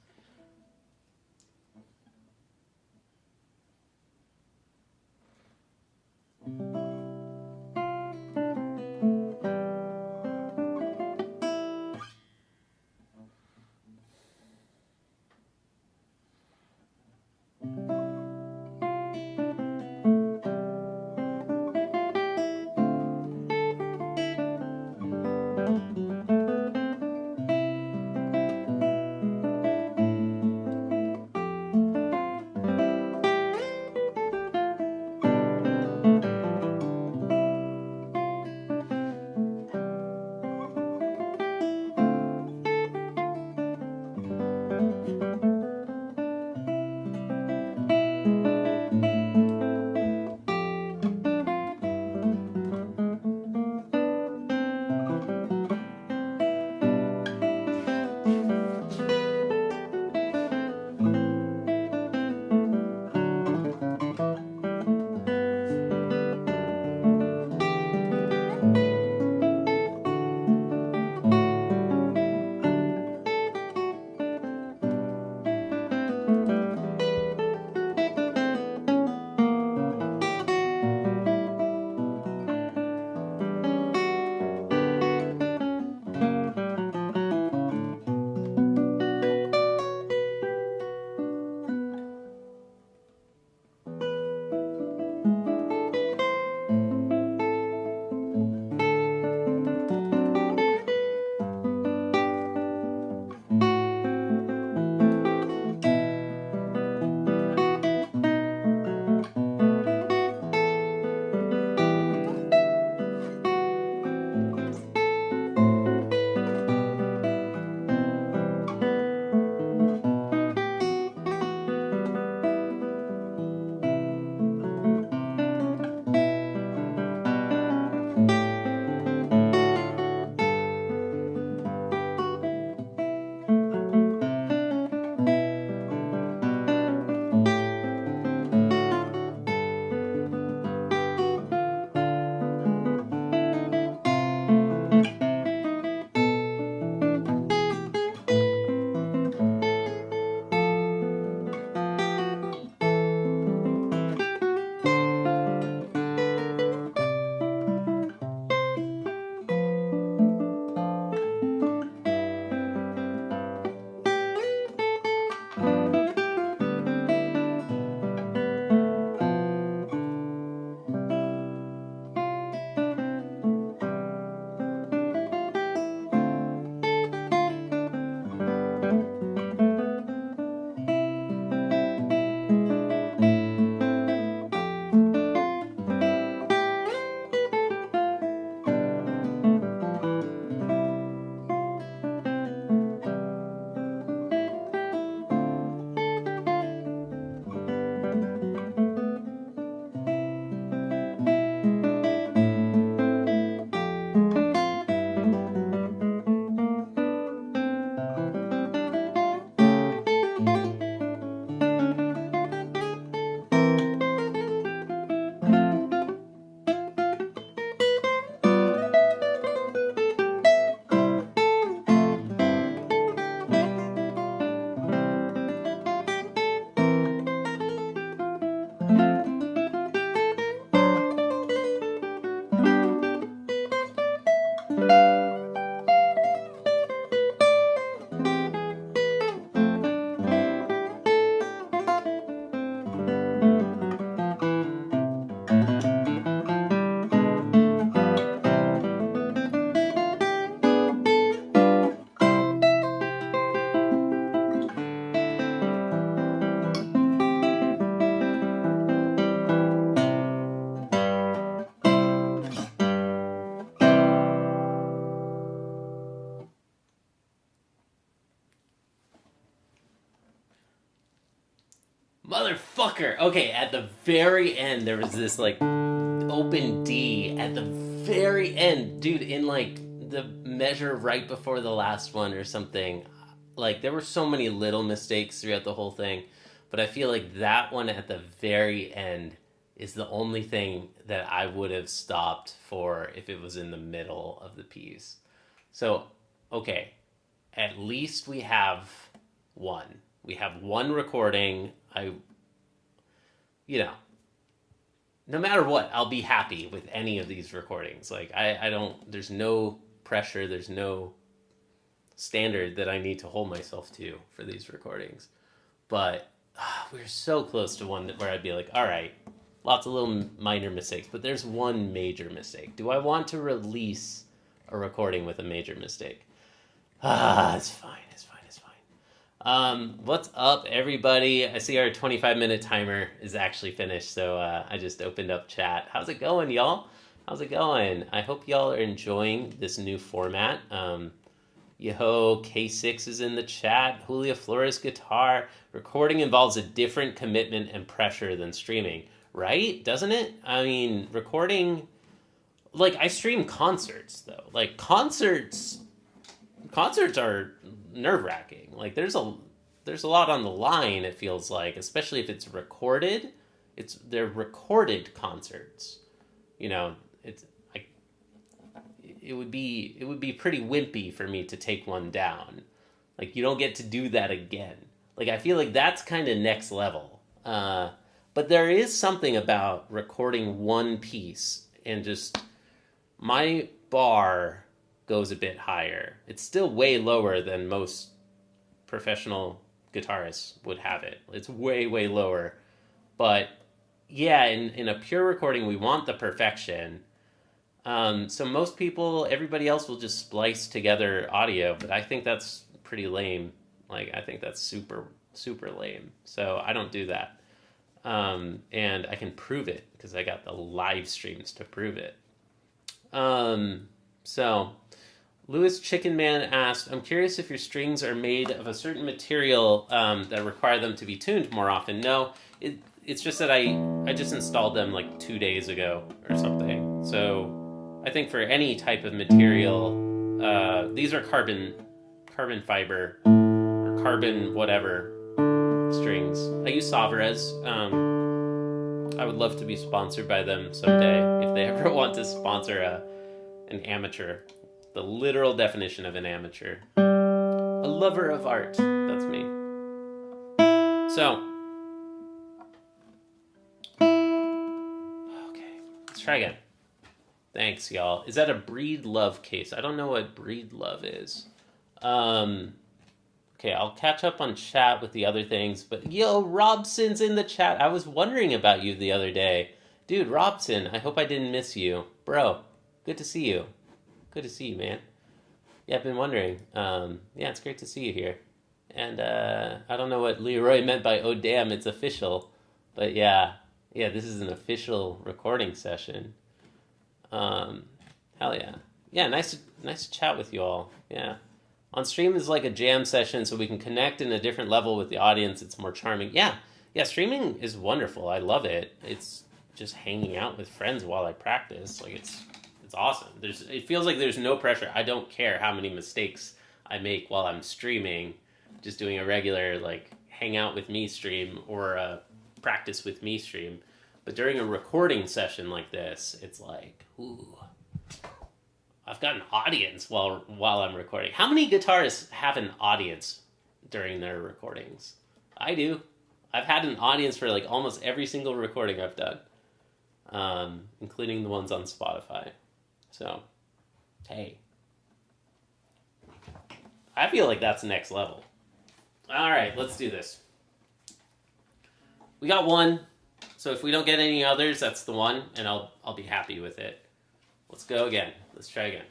Motherfucker! Okay, at the very end, there was this, like, open D at the very end. Dude, in, like, the measure right before the last one or something. Like, there were so many little mistakes throughout the whole thing. But I feel like that one at the very end is the only thing that I would have stopped for if it was in the middle of the piece. So, okay, at least we have one. We have one recording. You know, no matter what, I'll be happy with any of these recordings. Like, I don't, there's no pressure, there's no standard that I need to hold myself to for these recordings. But we're so close to one where I'd be like, all right, lots of little minor mistakes, but there's one major mistake. Do I want to release a recording with a major mistake. Ah, it's fine. It's fine. It's fine. What's up, everybody? I see our 25-minute timer is actually finished, so I just opened up chat. How's it going, y'all? How's it going? I hope y'all are enjoying this new format. Yeho, K6 is in the chat. Julia Flores guitar. Recording involves a different commitment and pressure than streaming, right? Doesn't it? I mean, recording... Like, I stream concerts, though. Like, concerts are nerve-wracking. Like, there's a lot on the line, it feels like, especially if it's recorded. They're recorded concerts. You know, it would be pretty wimpy for me to take one down. Like, you don't get to do that again. Like, I feel like that's kind of next level. But there is something about recording one piece and just... My bar goes a bit higher. It's still way lower than most professional guitarists would have it. It's way, way lower. But yeah, in a pure recording, we want the perfection. So most people, everybody else will just splice together audio, but I think that's pretty lame. Like, I think that's super, super lame. So I don't do that. And I can prove it because I got the live streams to prove it. So Lewis Chicken Man asked, I'm curious if your strings are made of a certain material that require them to be tuned more often. No, it's just that I just installed them like 2 days ago or something. So I think for any type of material, these are carbon fiber or carbon whatever strings. I use Savarez. I would love to be sponsored by them someday if they ever want to sponsor an amateur. The literal definition of an amateur. A lover of art. That's me. So. Okay. Let's try again. Thanks, y'all. Is that a Breed Love case? I don't know what Breed Love is. Okay, I'll catch up on chat with the other things, but yo, Robson's in the chat. I was wondering about you the other day. Dude, Robson, I hope I didn't miss you. Bro, good to see you. Good to see you, man. Yeah, I've been wondering. Yeah, it's great to see you here. And I don't know what Leroy meant by, oh damn, it's official. But yeah, this is an official recording session. Hell yeah. Yeah, nice to chat with you all. Yeah. On stream is like a jam session, so we can connect in a different level with the audience. It's more charming. Yeah, streaming is wonderful. I love it. It's just hanging out with friends while I practice. Like, it's awesome. It feels like there's no pressure. I don't care how many mistakes I make while I'm streaming. Just doing a regular, like, hang out with me stream or a practice with me stream. But during a recording session like this, it's like, ooh... I've got an audience while I'm recording. How many guitarists have an audience during their recordings? I do. I've had an audience for like almost every single recording I've done, including the ones on Spotify. So, hey. I feel like that's next level. All right, let's do this. We got one, so if we don't get any others, that's the one, and I'll be happy with it. Let's go again. Let's try again.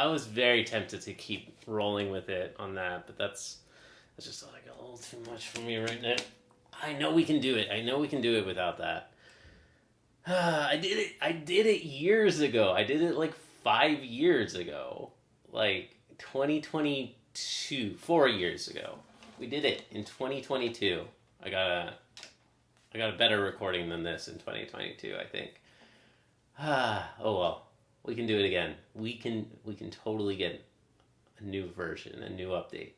I was very tempted to keep rolling with it on that, but that's just like a little too much for me right now. I know we can do it. I know we can do it without that. I did it. I did it years ago. I did it like 5 years ago, like 2022, 4 years ago. We did it in 2022. I got a better recording than this in 2022, I think. Oh well. We can do it again. We can totally get a new version, a new update.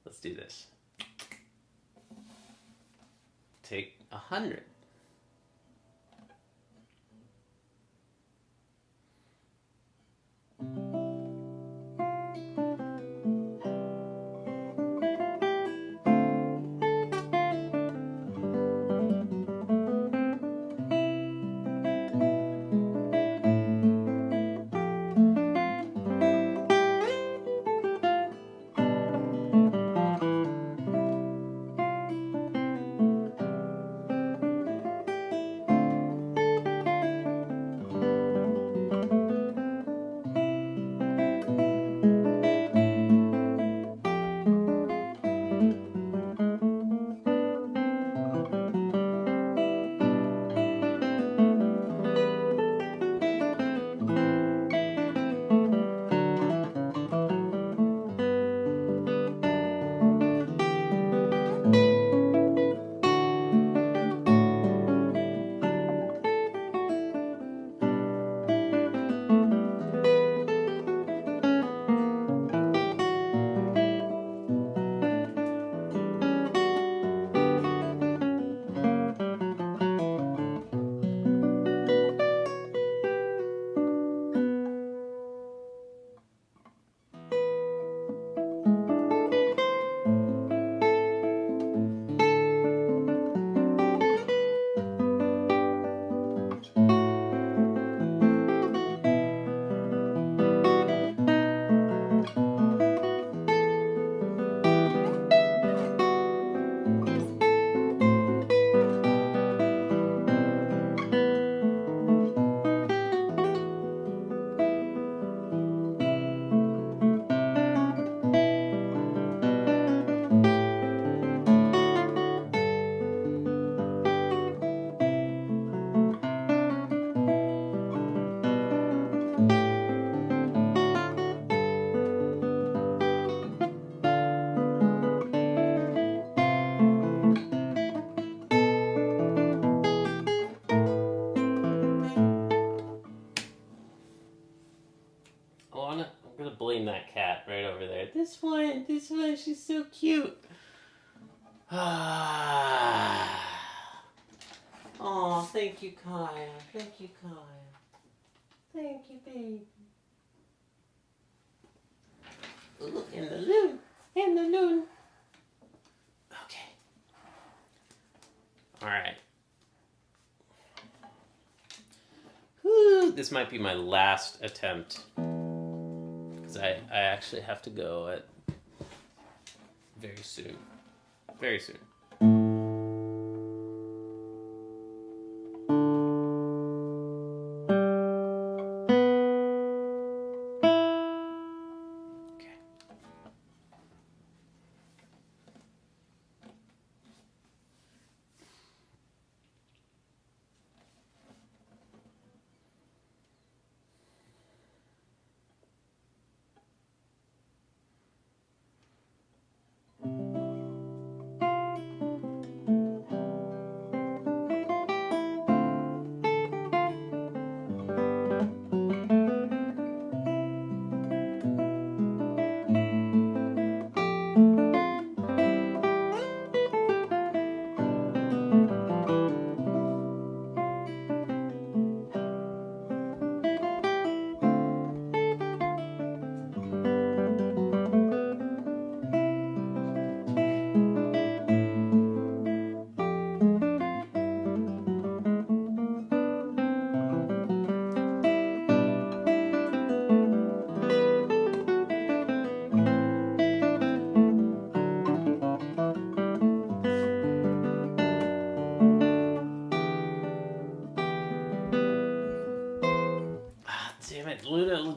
Let's do this. Take 100. I'm gonna blame that cat right over there. This one, she's so cute. Oh, thank you, Kaya. Thank you, Kaya. Thank you, baby. Ooh, in the loon. In the loon. Okay. Alright. Whew, this might be my last attempt. Because I actually have to go at very soon. Very soon.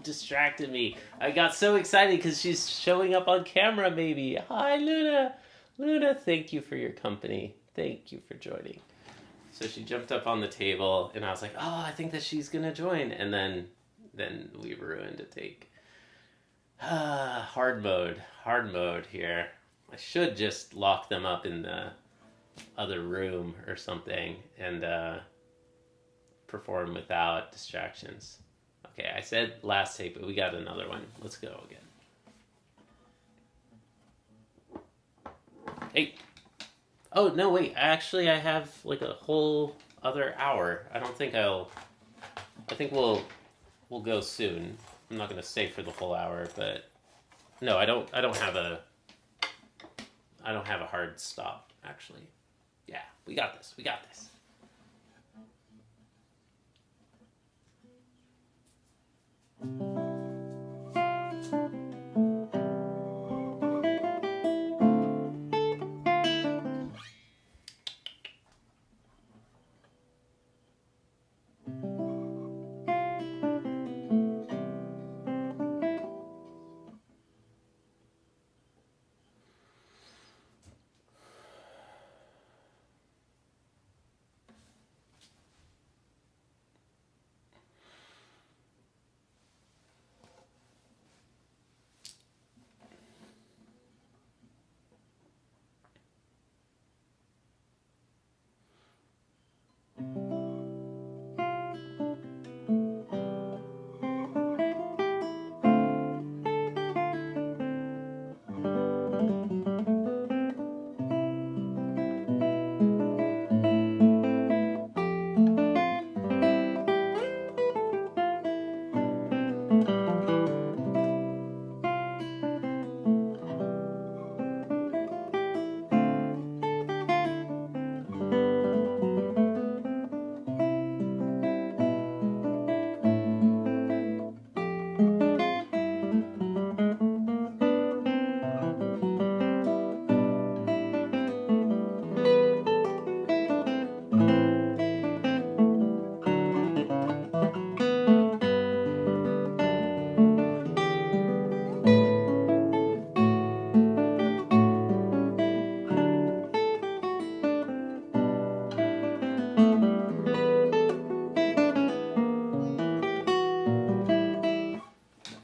distracted me. I got so excited because she's showing up on camera, maybe. Hi, Luna. Luna, thank you for your company. Thank you for joining. So she jumped up on the table, and I was like, oh, I think that she's going to join. And then we ruined a take. Hard mode here. I should just lock them up in the other room or something and perform without distractions. Okay, I said last tape, but we got another one. Let's go again. Hey. Oh, no, wait. Actually, I have like a whole other hour. I think we'll go soon. I'm not going to stay for the full hour, but no, I don't have a hard stop, actually. Yeah, we got this.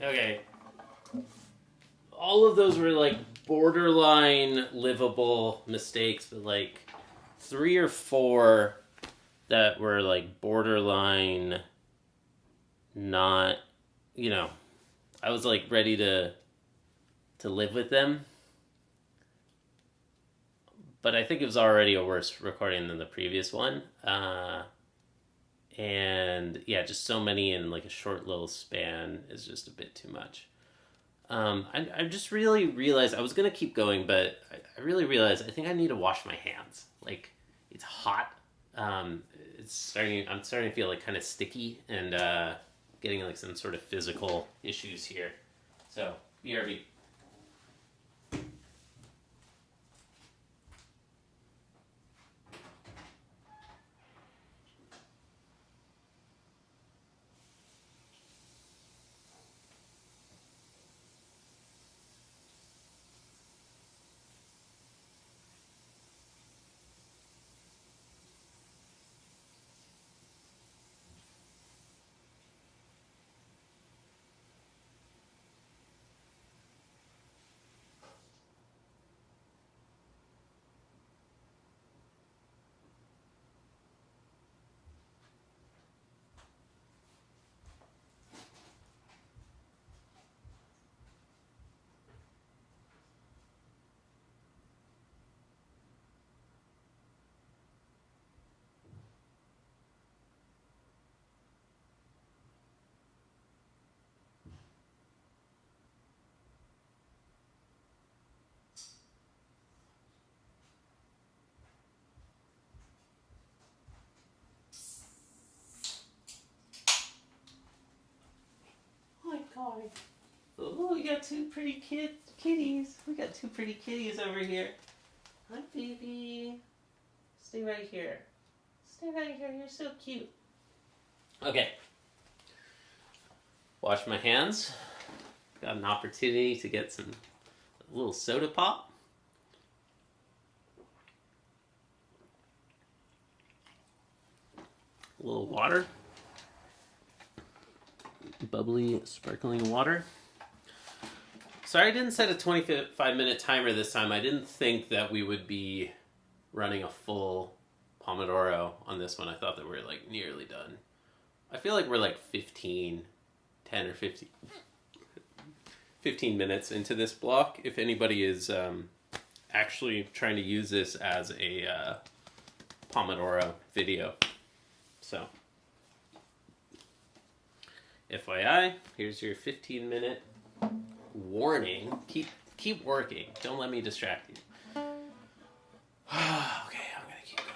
Okay. All of those were like borderline livable mistakes, but like 3 or 4 that were like borderline not, I was like ready to live with them. But I think it was already a worse recording than the previous one. And yeah, just so many in like a short little span is just a bit too much. I just really realized I was gonna keep going, but I really realized I think I need to wash my hands. Like, it's hot. I'm starting to feel like kind of sticky and getting like some sort of physical issues here. So BRB. God. Oh, we got 2 pretty kitties. We got 2 pretty kitties over here. Hi, baby. Stay right here. Stay right here. You're so cute. Okay. Wash my hands. Got an opportunity to get some a little soda pop. A little water. Bubbly, sparkling water. Sorry I didn't set a 25-minute timer this time. I didn't think that we would be running a full Pomodoro on this one. I thought that we were like nearly done. I feel like we're like 10 or 15 minutes into this block. If anybody is actually trying to use this as a Pomodoro video. So, FYI, here's your 15-minute warning. Keep working. Don't let me distract you. Okay, I'm gonna keep going.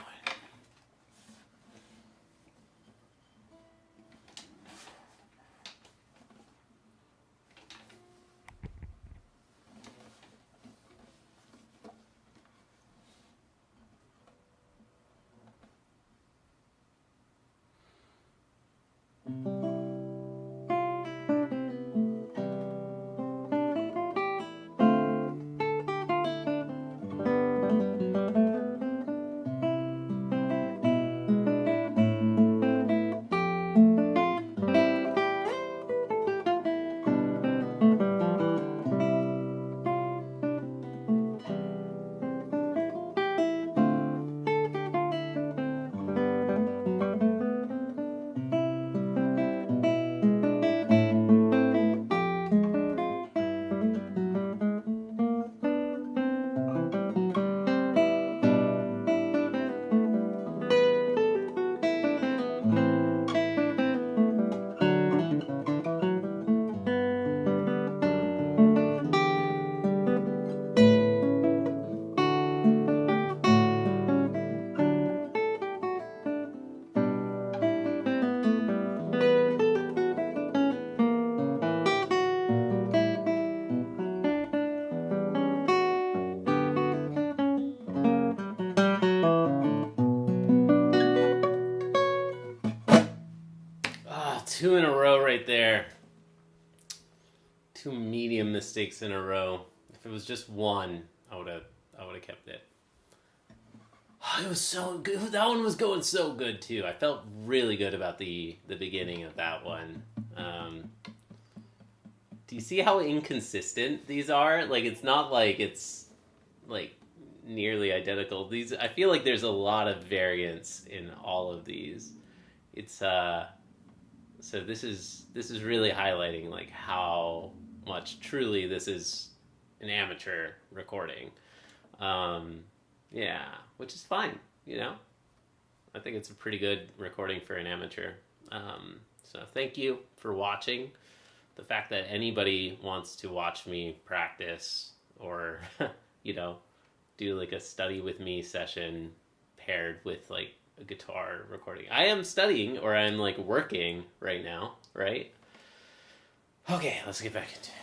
Two in a row right there. Two medium mistakes in a row. If it was just one, I would have kept it. It was so good. That one was going so good too. I felt really good about the beginning of that one. Do you see how inconsistent these are? Like, it's not like it's like nearly identical. These, I feel like there's a lot of variance in all of these. It's so this is really highlighting like how much truly this is an amateur recording. Yeah, which is fine, you know? I think it's a pretty good recording for an amateur. So thank you for watching. The fact that anybody wants to watch me practice or, you know, do like a study with me session paired with like a guitar recording. I am studying, or I'm like working right now, right? Okay, let's get back into it.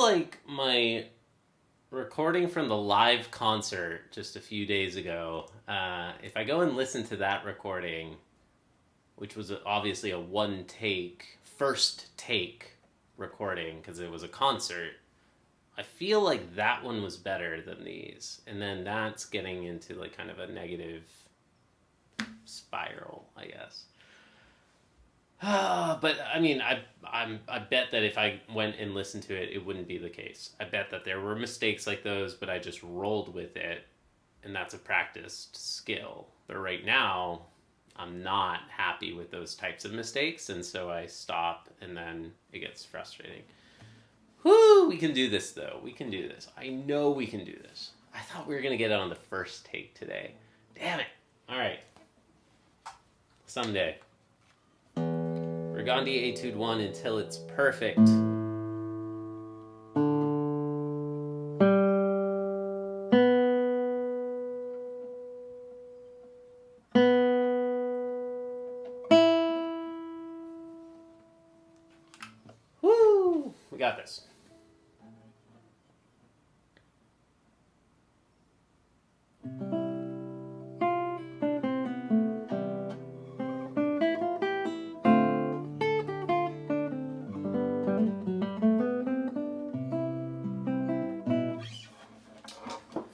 like my recording from the live concert just a few days ago, if I go and listen to that recording, which was obviously a first take recording because it was a concert, I feel like that one was better than these. And then that's getting into like kind of a negative spiral, I guess. But I mean, I bet that if I went and listened to it, it wouldn't be the case. I bet that there were mistakes like those, but I just rolled with it, and that's a practiced skill. But right now, I'm not happy with those types of mistakes, and so I stop, and then it gets frustrating. Whoo! We can do this, though. We can do this. I know we can do this. I thought we were gonna get it on the first take today. Damn it! All right. Someday. Burgundy Etude 1 until it's perfect. Woo! We got this.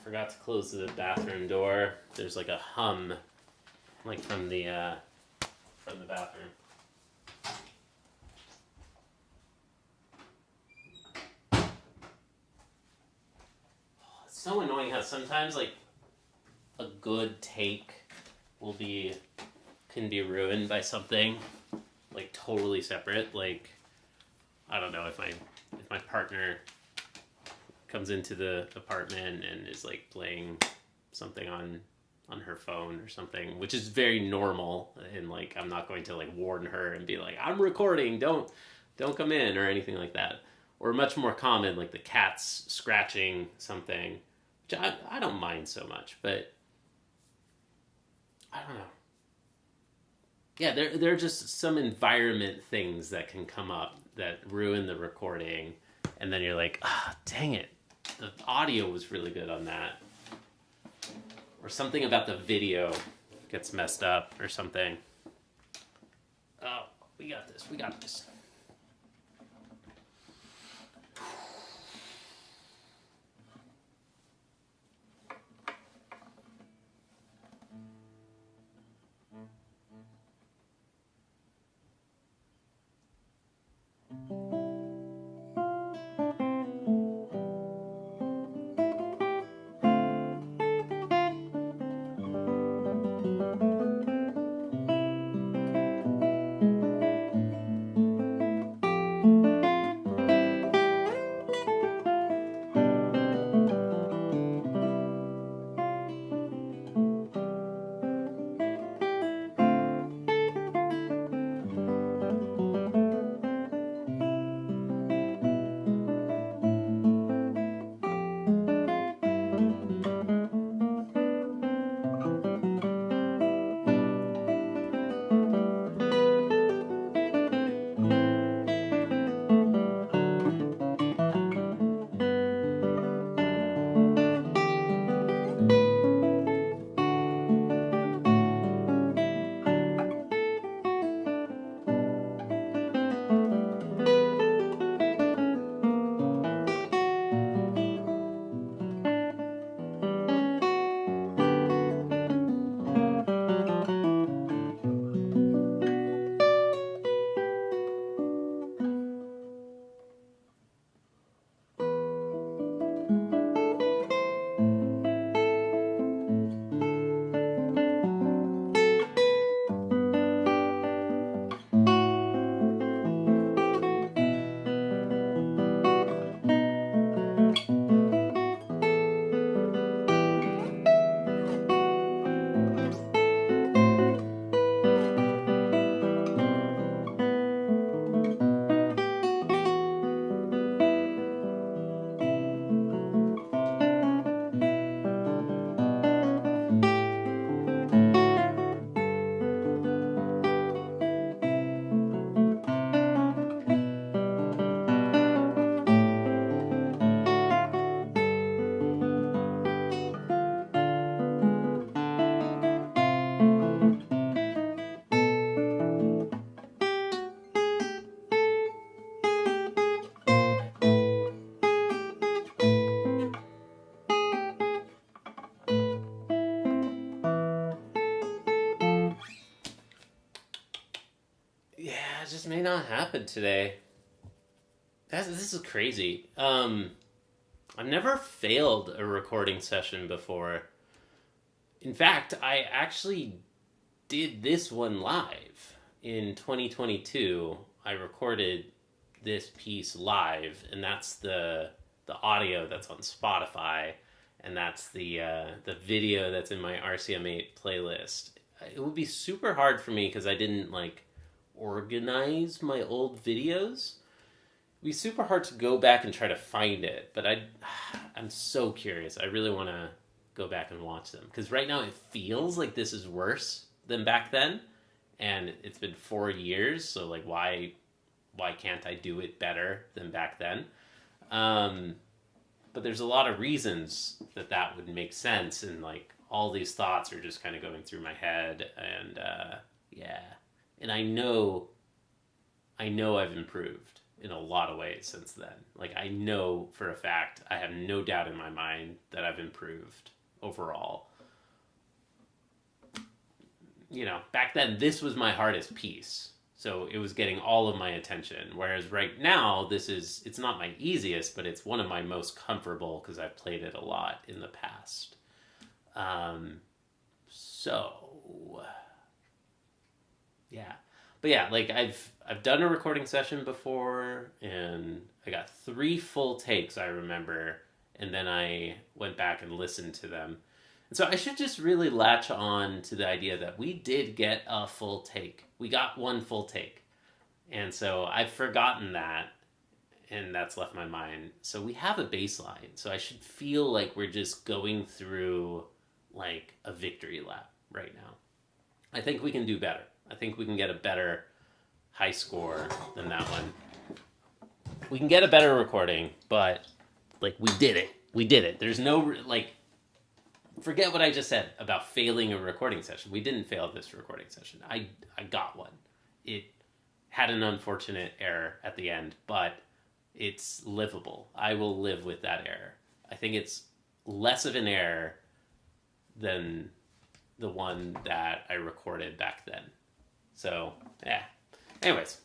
Forgot to close the bathroom door. There's like a hum, like from the bathroom. It's so annoying how sometimes like a good take can be ruined by something like totally separate. Like, I don't know, if my partner comes into the apartment and is like playing something on her phone or something, which is very normal, and like I'm not going to like warn her and be like, I'm recording, don't come in or anything like that. Or much more common, like the cat's scratching something, which I don't mind so much, but I don't know. Yeah, there are just some environment things that can come up that ruin the recording, and then you're like, dang it, the audio was really good on that. Or something about the video gets messed up or something. Oh, we got this. just may not happen today. This is crazy. I've never failed a recording session before. In fact, I actually did this one live in 2022. I recorded this piece live, and that's the audio that's on Spotify, and that's the video that's in my RCM8 playlist. It would be super hard for me because I didn't like organize my old videos. It'd be super hard to go back and try to find it, but I'm so curious. I really want to go back and watch them because right now it feels like this is worse than back then, and it's been 4 years. So like, why can't I do it better than back then? But there's a lot of reasons that would make sense, and like all these thoughts are just kind of going through my head, and yeah, and I know I've improved in a lot of ways since then. Like I know for a fact, I have no doubt in my mind that I've improved overall. You know, back then this was my hardest piece. So it was getting all of my attention. Whereas right now, it's not my easiest, but it's one of my most comfortable because I've played it a lot in the past. So, yeah. But yeah, like I've done a recording session before, and I got 3 full takes, I remember, and then I went back and listened to them. And so I should just really latch on to the idea that we did get a full take. We got 1 full take. And so I've forgotten that, and that's left my mind. So we have a baseline. So I should feel like we're just going through like a victory lap right now. I think we can do better. I think we can get a better high score than that one. We can get a better recording, but like we did it. We did it. There's no like, forget what I just said about failing a recording session. We didn't fail this recording session. I got one. It had an unfortunate error at the end, but it's livable. I will live with that error. I think it's less of an error than the one that I recorded back then. So, yeah. Anyways.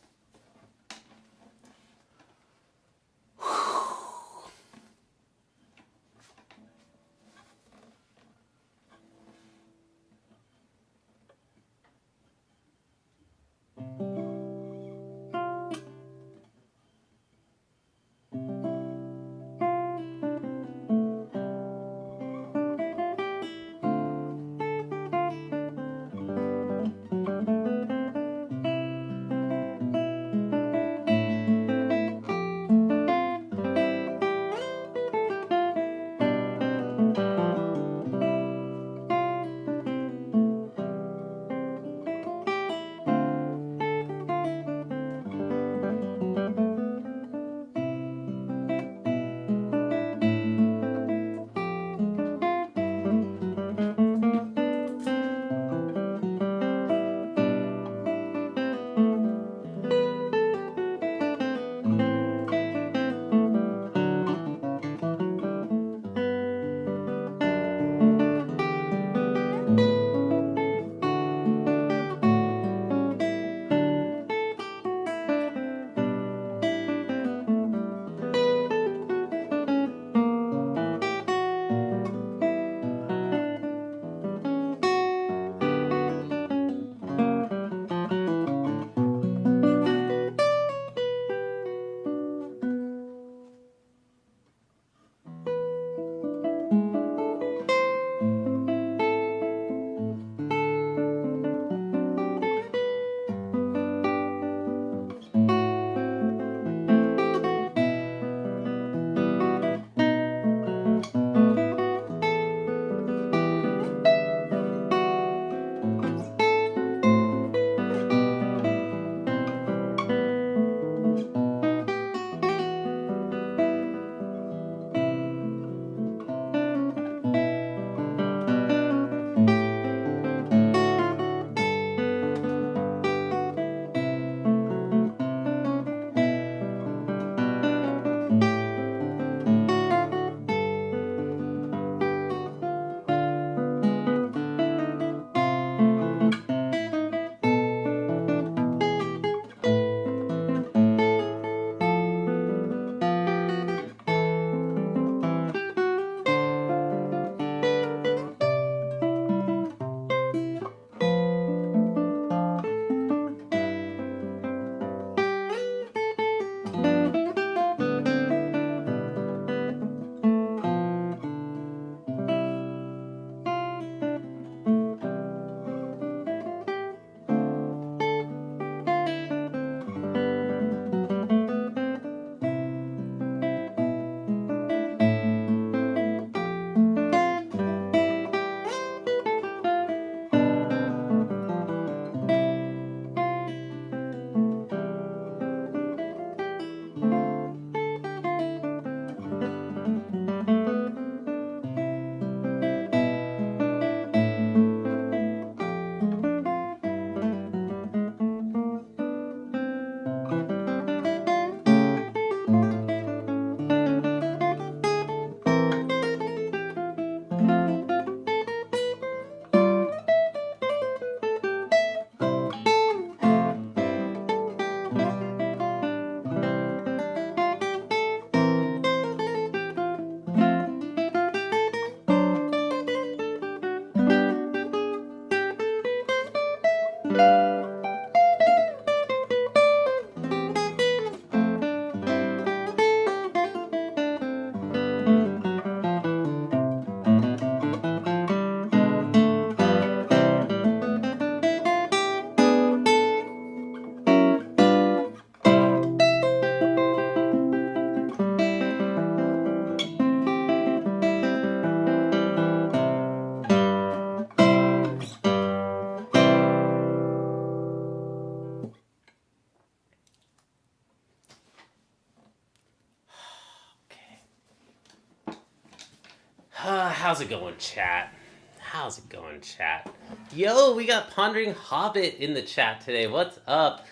How's it going, chat? How's it going, chat? Yo, we got Pondering Hobbit in the chat today. What's up?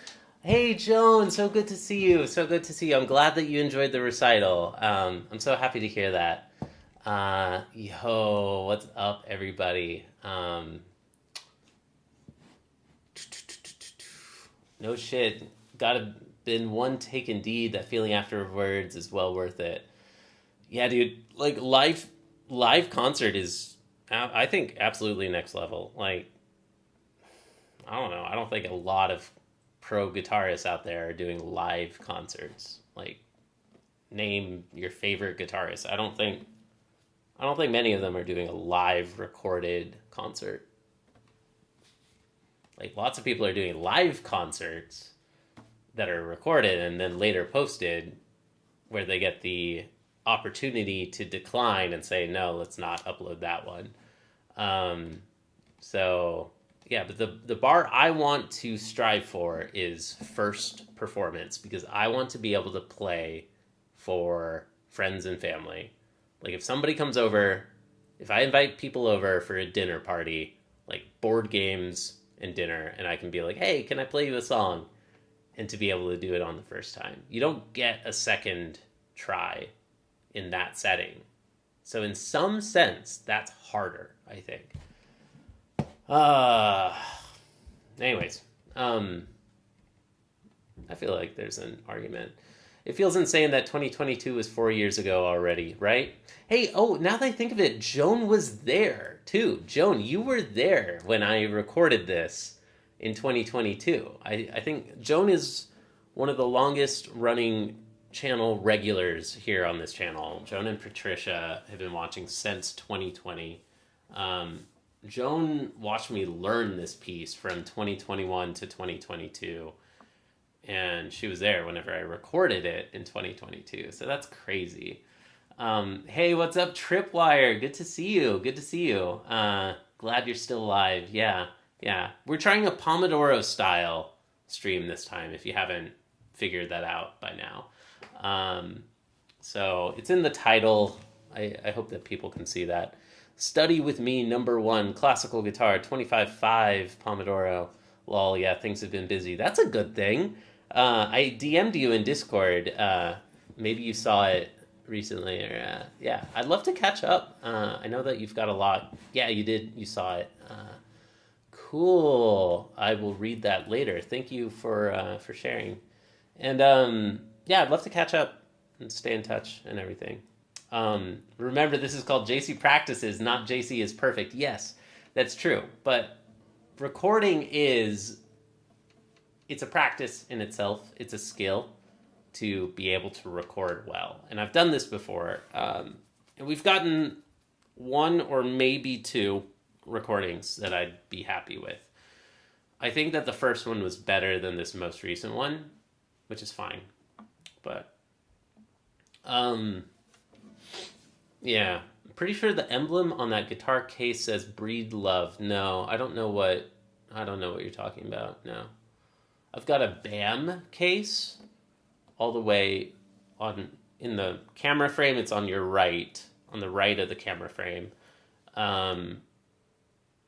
Hey, Joan, so good to see you. So good to see you. I'm glad that you enjoyed the recital. I'm so happy to hear that. Yo, what's up, everybody? No shit. Gotta been one take indeed. That feeling afterwards is well worth it. Yeah, dude. Like live concert is, I think, absolutely next level. Like, I don't know. I don't think a lot of pro guitarists out there are doing live concerts. Like, name your favorite guitarist. I don't think many of them are doing a live recorded concert. Like, lots of people are doing live concerts that are recorded and then later posted, where they get the opportunity to decline and say, no, let's not upload that one. So yeah, but the bar I want to strive for is first performance, because I want to be able to play for friends and family. Like, if somebody comes over, if I invite people over for a dinner party, like board games and dinner, and I can be like, hey, can I play you a song? And to be able to do it on the first time. You don't get a second try in that setting. So in some sense, that's harder, I think. Anyways, I feel like there's an argument. It feels insane that 2022 was 4 years ago already, right? Hey, now that I think of it, Joan was there too. Joan, you were there when I recorded this in 2022. I think Joan is one of the longest running channel regulars here on this channel. Joan and Patricia have been watching since 2020. Joan watched me learn this piece from 2021 to 2022. And she was there whenever I recorded it in 2022. So that's crazy. Hey, what's up, Tripwire? Good to see you. Good to see you. Glad you're still alive. Yeah. We're trying a Pomodoro style stream this time, if you haven't figured that out by now. So it's in the title. I hope that people can see that. Study with me, #1, classical guitar, 25/5 Pomodoro. Lol, yeah, things have been busy. That's a good thing. I DM'd you in Discord. Maybe you saw it recently. Or, yeah, I'd love to catch up. I know that you've got a lot. Yeah, you did. You saw it. Cool. I will read that later. Thank you for sharing. And yeah, I'd love to catch up and stay in touch and everything. Remember, this is called JC Practices, not JC is Perfect. Yes, that's true. But recording it's a practice in itself. It's a skill to be able to record well. And I've done this before. And we've gotten 1 or maybe 2 recordings that I'd be happy with. I think that the first one was better than this most recent one, which is fine. But yeah, I'm pretty sure the emblem on that guitar case says "Breed Love." No, I don't know what you're talking about. No. I've got a BAM case all the way in the camera frame. It's on your right, on the right of the camera frame. And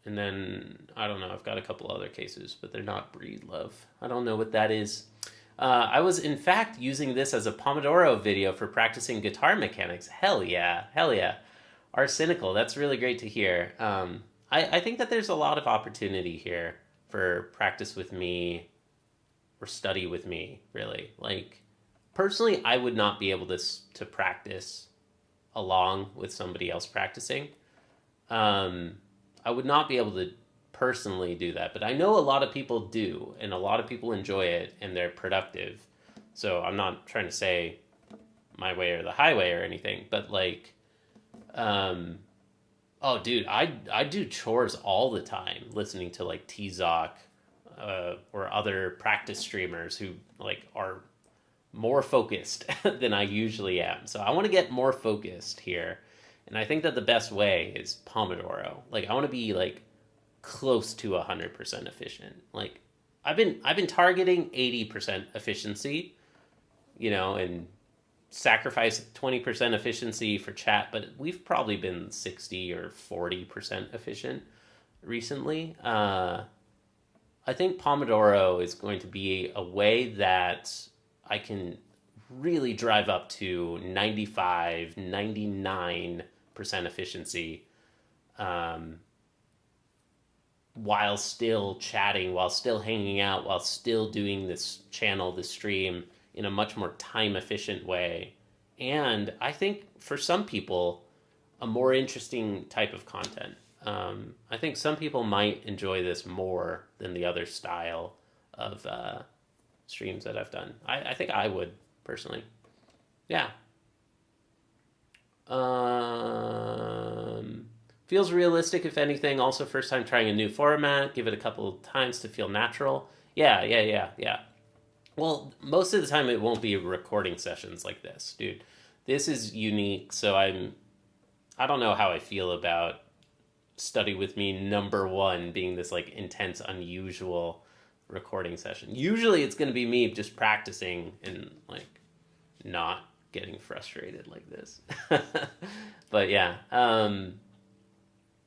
then, I don't know, I've got a couple other cases, but they're not Breed Love. I don't know what that is. I was, in fact, using this as a Pomodoro video for practicing guitar mechanics. Hell yeah. Arsenical, that's really great to hear. I think that there's a lot of opportunity here for practice with me or study with me, really. Like, personally, I would not be able to practice along with somebody else practicing. I would not be able to personally do that, but I know a lot of people do, and a lot of people enjoy it, and they're productive. So I'm not trying to say my way or the highway or anything, but like, oh dude, I do chores all the time listening to like T-Zoc, or other practice streamers who like are more focused than I usually am. So I want to get more focused here. And I think that the best way is Pomodoro. Like, I want to be like close to 100% efficient. Like, I've been targeting 80% efficiency, and sacrifice 20% efficiency for chat, but we've probably been 60 or 40% efficient recently. I think Pomodoro is going to be a way that I can really drive up to 95, 99% efficiency, um, while still chatting, while still hanging out, while still doing this channel, this stream in a much more time efficient way. And I think for some people, a more interesting type of content. I think some people might enjoy this more than the other style of streams that I've done. I think I would personally. Yeah. Feels realistic, if anything. Also, first time trying a new format. Give it a couple of times to feel natural. Yeah. Well, most of the time it won't be recording sessions like this, dude. This is unique, so I don't know how I feel about Study With Me #1 being this like intense, unusual recording session. Usually it's going to be me just practicing and like not getting frustrated like this. But yeah.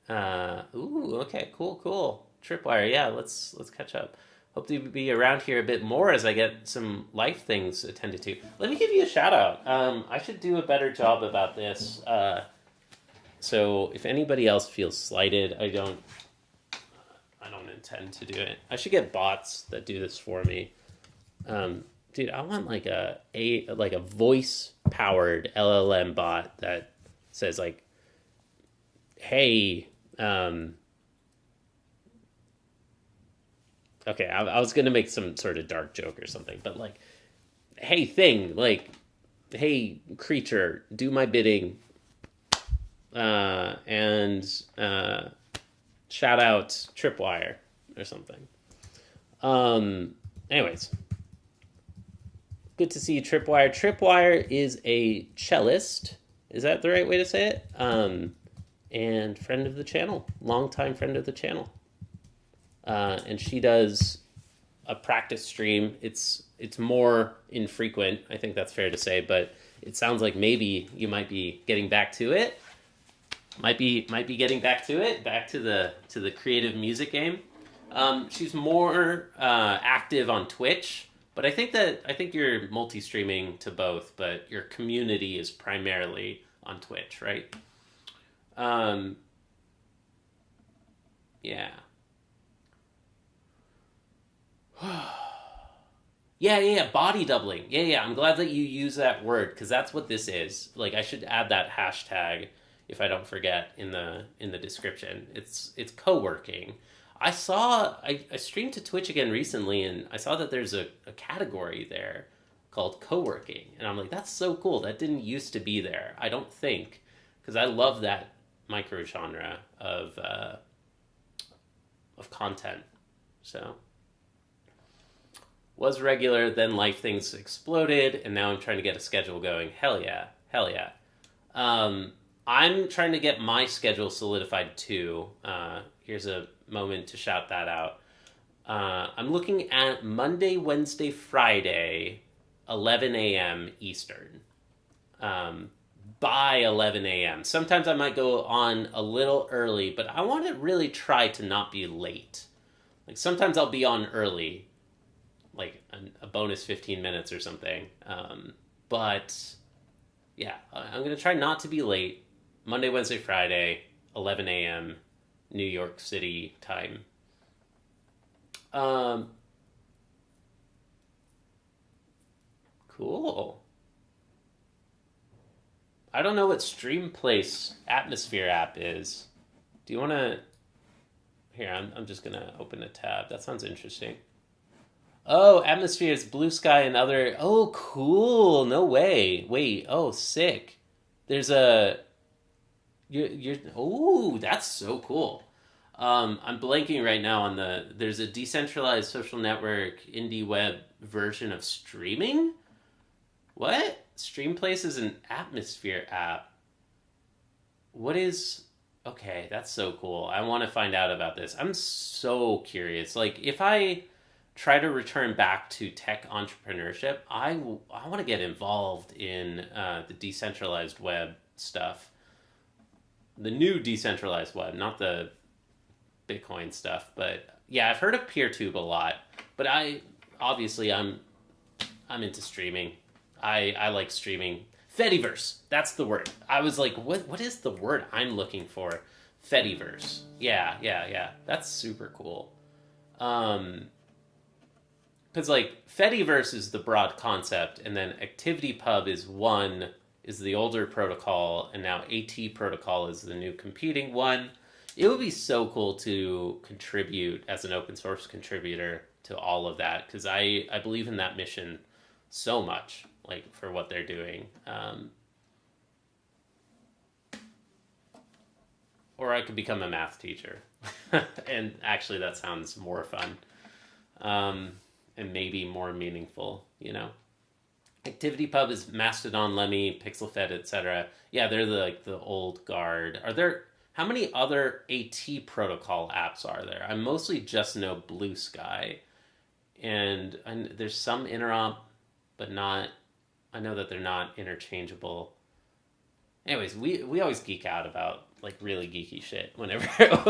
Okay, cool. Tripwire, yeah, let's catch up. Hope to be around here a bit more as I get some life things attended to. Let me give you a shout out. I should do a better job about this. So if anybody else feels slighted, I don't intend to do it. I should get bots that do this for me. Dude, I want like a voice powered LLM bot that says like, hey, okay, I was gonna make some sort of dark joke or something, but like, hey thing, like, hey creature, do my bidding, and shout out Tripwire or something. Anyways, good to see you, Tripwire. Tripwire is a cellist. Is that the right way to say it? And friend of the channel, longtime friend of the channel. And she does a practice stream. It's more infrequent, I think that's fair to say, but it sounds like maybe you might be getting back to it. Might be getting back to it, back to the creative music game. She's more active on Twitch, but I think you're multi-streaming to both, but your community is primarily on Twitch, right? Yeah. Yeah, body doubling. Yeah, I'm glad that you use that word, because that's what this is. Like, I should add that hashtag, if I don't forget, in the description. It's co-working. I streamed to Twitch again recently, and I saw that there's a category there called co-working, and I'm like, that's so cool. That didn't used to be there, I don't think, because I love that micro genre of content. So was regular, then life things exploded, and now I'm trying to get a schedule going. Hell yeah. I'm trying to get my schedule solidified too. Here's a moment to shout that out. I'm looking at Monday, Wednesday, Friday, 11 a.m. Eastern. By 11 a.m. Sometimes I might go on a little early, but I want to really try to not be late. Like, sometimes I'll be on early, like a bonus 15 minutes or something. But yeah, I'm going to try not to be late. Monday, Wednesday, Friday, 11 a.m. New York City time. Cool. I don't know what Streamplace Atmosphere app is. Do you want to... Here, I'm just going to open a tab. That sounds interesting. Oh, Atmosphere is Blue Sky and other... Oh, cool. No way. Wait. Oh, sick. There's a... You're... Oh, that's so cool. I'm blanking right now on the... There's a decentralized social network indie web version of streaming? What? Streamplace is an Atmosphere app. What is... Okay, that's so cool. I want to find out about this. I'm so curious. Like, if I try to return back to tech entrepreneurship, I want to get involved in the decentralized web stuff, the new decentralized web, not the Bitcoin stuff. But yeah, I've heard of PeerTube a lot, but I'm into streaming. I like streaming. Fediverse, that's the word. I was like, what is the word I'm looking for? Fediverse. Yeah. That's super cool. Because like Fediverse is the broad concept, and then ActivityPub is the older protocol, and now AT protocol is the new competing one. It would be so cool to contribute as an open source contributor to all of that, because I believe in that mission so much, like for what they're doing. Or I could become a math teacher, and actually that sounds more fun, and maybe more meaningful. ActivityPub is Mastodon, Lemmy, PixelFed, etc. Yeah, they're the old guard. How many other AT protocol apps are there? I mostly just know Blue Sky, and there's some interop, but not. I know that they're not interchangeable. Anyways, we always geek out about like really geeky shit whenever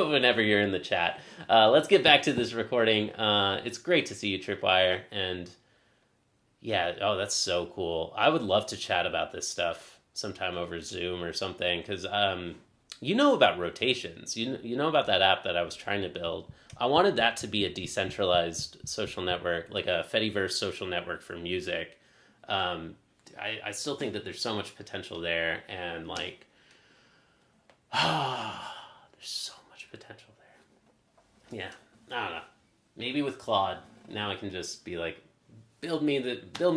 whenever you're in the chat. Let's get back to this recording. It's great to see you, Tripwire, and yeah, oh, that's so cool. I would love to chat about this stuff sometime over Zoom or something, because you know about rotations. You know about that app that I was trying to build. I wanted that to be a decentralized social network, like a Fediverse social network for music. I still think that there's so much potential there, and like, there's so much potential there. Yeah, I don't know. Maybe with Claude, now I can just be like, build me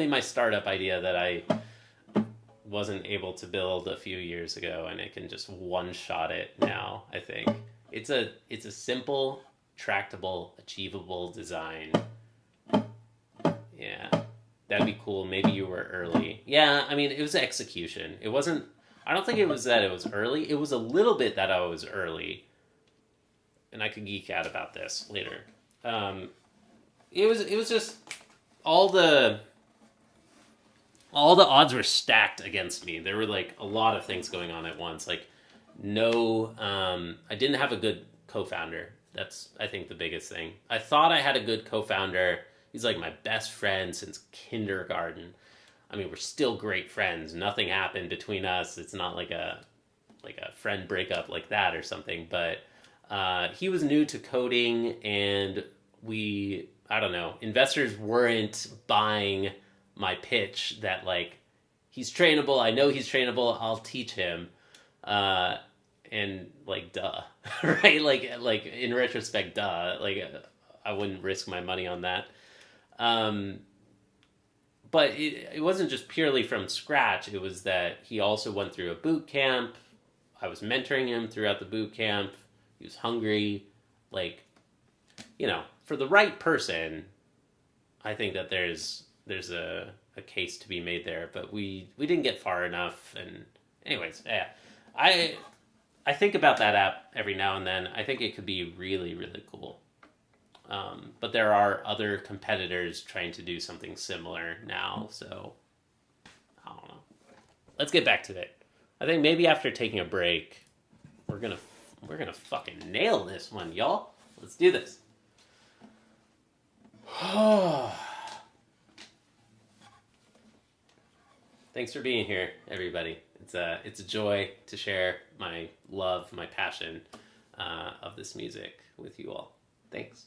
my startup idea that I wasn't able to build a few years ago, and it can just one shot it now. I think it's a simple, tractable, achievable design. Yeah. That'd be cool. Maybe you were early. Yeah, I mean, it was execution. It wasn't... I don't think it was that it was early. It was a little bit that I was early. And I could geek out about this later. It was just... All the odds were stacked against me. There were, like, a lot of things going on at once. Like, I didn't have a good co-founder. That's, I think, the biggest thing. I thought I had a good co-founder. He's like my best friend since kindergarten. I mean, we're still great friends. Nothing happened between us. It's not like a friend breakup like that or something. But he was new to coding, and I don't know, investors weren't buying my pitch that like, he's trainable. I know he's trainable. I'll teach him. And like, duh, right? Like in retrospect, duh. Like I wouldn't risk my money on that. But it wasn't just purely from scratch. It was that he also went through a boot camp. I was mentoring him throughout the boot camp. He was hungry. Like, for the right person, I think that there's a case to be made there. But we didn't get far enough. And anyways, yeah, I think about that app every now and then. I think it could be really, really cool. But there are other competitors trying to do something similar now, so I don't know. Let's get back to it. I think maybe after taking a break, we're gonna fucking nail this one, y'all. Let's do this. Thanks for being here, everybody. It's a joy to share my love, my passion of this music with you all. Thanks.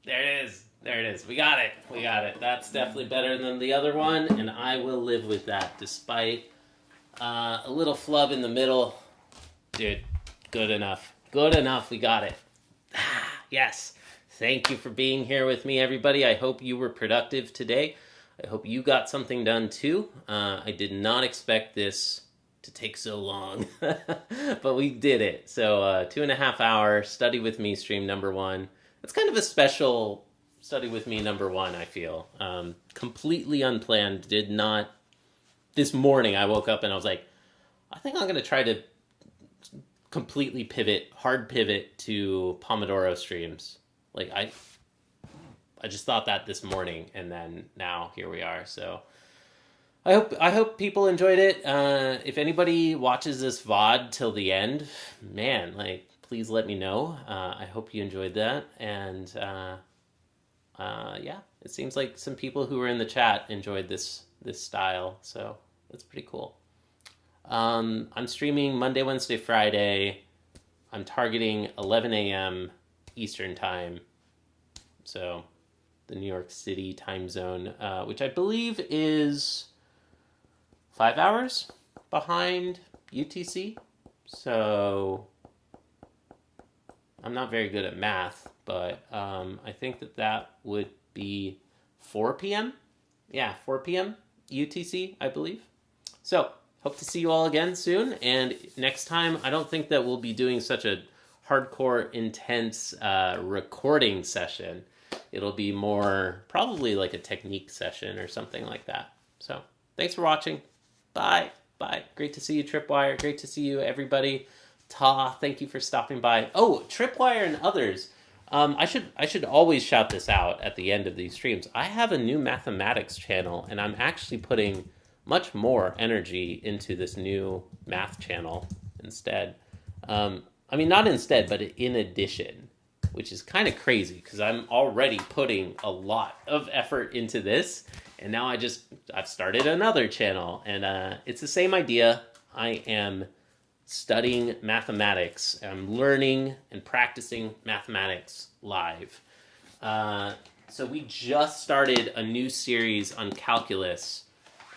There it is. There it is. We got it. We got it. That's definitely better than the other one, and I will live with that despite a little flub in the middle. Dude, good enough. Good enough. We got it. Yes. Thank you for being here with me, everybody. I hope you were productive today. I hope you got something done too. I did not expect this to take so long, but we did it. So 2.5 hour study with me stream number one. It's kind of a special study with me number one, I feel. Completely unplanned. Did not. This morning I woke up and I was like, I think I'm going to try to completely hard pivot to Pomodoro streams. Like I just thought that this morning, and then now here we are. So I hope people enjoyed it. If anybody watches this VOD till the end, man, like please let me know. I hope you enjoyed that, and yeah, it seems like some people who were in the chat enjoyed this style, so that's pretty cool. I'm streaming Monday, Wednesday, Friday. I'm targeting 11 a.m. Eastern time, so the New York City time zone, which I believe is 5 hours behind UTC. So I'm not very good at math, but I think that would be 4 p.m. Yeah, 4 p.m. UTC, I believe. So hope to see you all again soon. And next time, I don't think that we'll be doing such a hardcore, intense recording session. It'll be more probably like a technique session or something like that. So thanks for watching. Bye. Bye. Great to see you, Tripwire. Great to see you, everybody. Ta, thank you for stopping by. Oh, Tripwire and others. I should always shout this out at the end of these streams. I have a new mathematics channel, and I'm actually putting much more energy into this new math channel instead. I mean, not instead, but in addition, which is kind of crazy because I'm already putting a lot of effort into this, and now I've started another channel, and it's the same idea. I am studying mathematics. I'm learning and practicing mathematics live. So we just started a new series on calculus,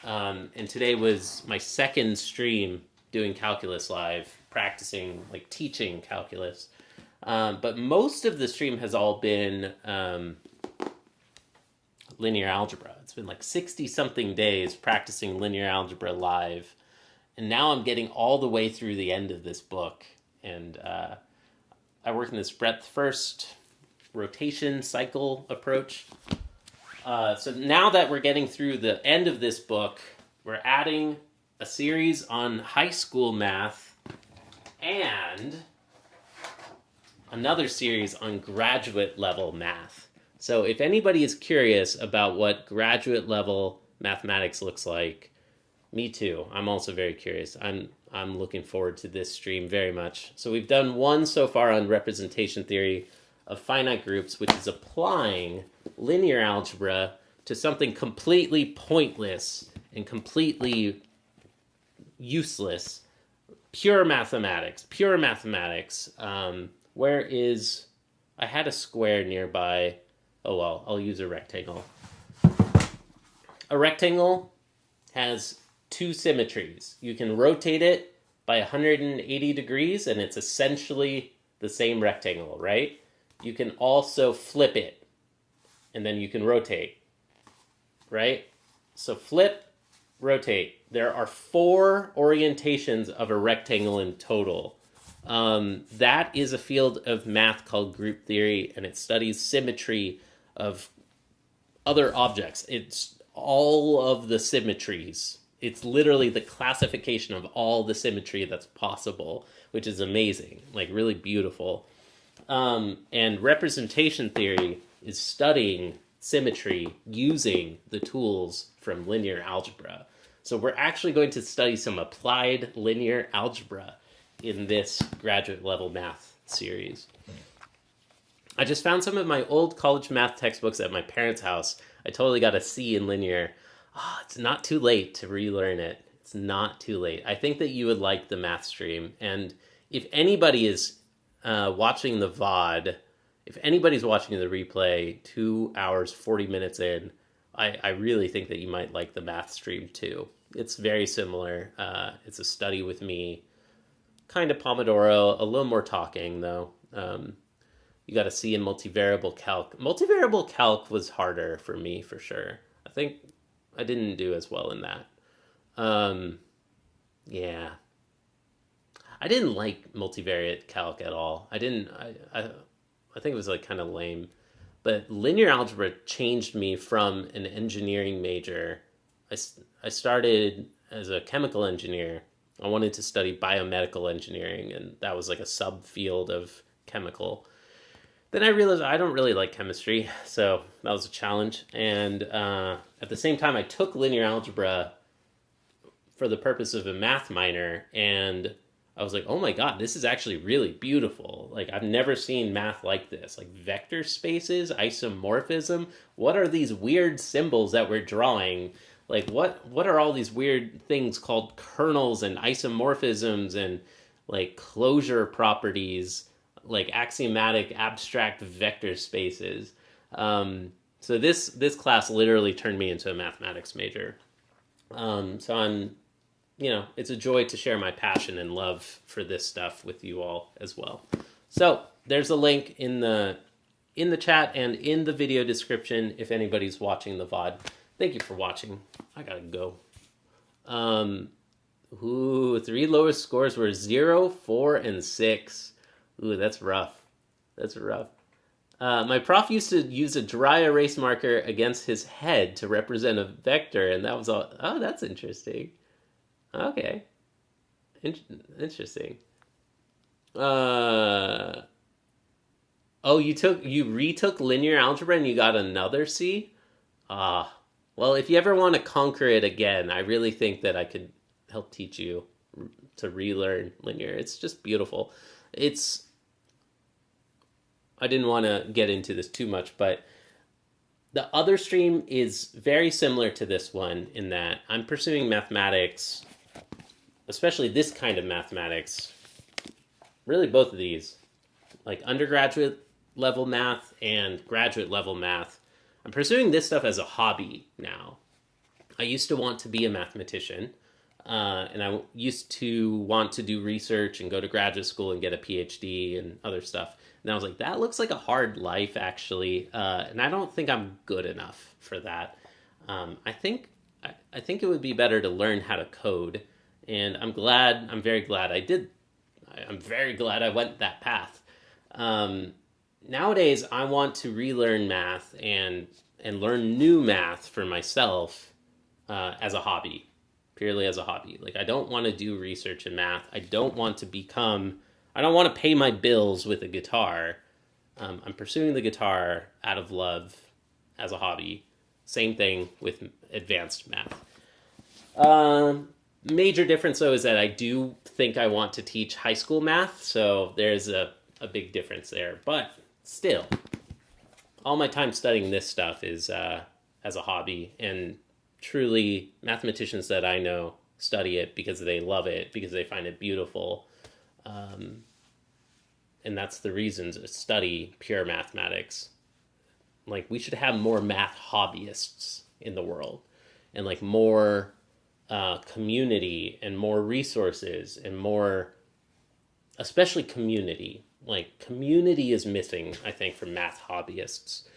and today was my second stream doing calculus live, practicing, like teaching calculus. But most of the stream has all been linear algebra. It's been like 60-something days practicing linear algebra live. And now I'm getting all the way through the end of this book. And I work in this breadth first rotation cycle approach. So now that we're getting through the end of this book, we're adding a series on high school math and another series on graduate level math. So if anybody is curious about what graduate level mathematics looks like, me too. I'm also very curious. I'm looking forward to this stream very much. So we've done one so far on representation theory of finite groups, which is applying linear algebra to something completely pointless and completely useless. Pure mathematics. Pure mathematics. Where is... I had a square nearby. Oh well, I'll use a rectangle. A rectangle has two symmetries. You can rotate it by 180 degrees and it's essentially the same rectangle, right? You can also flip it and then you can rotate, right? So flip, rotate. There are 4 orientations of a rectangle in total. That is a field of math called group theory, and it studies symmetry of other objects. It's all of the symmetries. It's literally the classification of all the symmetry that's possible, which is amazing, like really beautiful. And representation theory is studying symmetry using the tools from linear algebra. So we're actually going to study some applied linear algebra in this graduate level math series. I just found some of my old college math textbooks at my parents' house. I totally got a C in linear. Oh, it's not too late to relearn it. It's not too late. I think that you would like the math stream. And if anybody is watching the VOD if anybody's watching the replay 2 hours, 40 minutes in, I really think that you might like the math stream too. It's very similar. It's a study with me, kind of Pomodoro, a little more talking though. You got to see in multivariable calc. Multivariable calc was harder for me for sure. I think I didn't do as well in that. Yeah, I didn't like multivariate calc at all. I didn't. I think it was like kind of lame. But linear algebra changed me from an engineering major. I started as a chemical engineer. I wanted to study biomedical engineering, and that was like a subfield of chemical. Then I realized I don't really like chemistry, so that was a challenge. And at the same time, I took linear algebra for the purpose of a math minor, and I was like, oh my god, this is actually really beautiful. Like, I've never seen math like this. Like, vector spaces, isomorphism. What are these weird symbols that we're drawing? Like, what are all these weird things called kernels and isomorphisms and, like, closure properties, like axiomatic abstract vector spaces? So this class literally turned me into a mathematics major. So I'm it's a joy to share my passion and love for this stuff with you all as well. So there's a link in the chat and in the video description if anybody's watching the VOD. Thank you for watching. I gotta go. 3 lowest scores were 0, 4, and 6. Ooh, that's rough. That's rough. My prof used to use a dry erase marker against his head to represent a vector, and that was all. Oh, that's interesting. Okay. Interesting. Oh, you retook linear algebra and you got another C? Well, if you ever want to conquer it again, I really think that I could help teach you to relearn linear. It's just beautiful. I didn't want to get into this too much, but the other stream is very similar to this one in that I'm pursuing mathematics, especially this kind of mathematics, really both of these, like undergraduate level math and graduate level math. I'm pursuing this stuff as a hobby now. I used to want to be a mathematician, and I used to want to do research and go to graduate school and get a PhD and other stuff. And I was like, that looks like a hard life, actually, and I don't think I'm good enough for that. I think it would be better to learn how to code, and I'm very glad I did. I'm very glad I went that path. Nowadays, I want to relearn math and learn new math for myself as a hobby, purely as a hobby. Like, I don't want to do research in math. I don't want to pay my bills with a guitar. I'm pursuing the guitar out of love as a hobby. Same thing with advanced math. Major difference, though, is that I do think I want to teach high school math, so there's a big difference there. But still, all my time studying this stuff is as a hobby, and truly, mathematicians that I know study it because they love it, because they find it beautiful. And that's the reason to study pure mathematics. Like, we should have more math hobbyists in the world, and like more community and more resources and more, especially community. Like, community is missing, I think, for math hobbyists.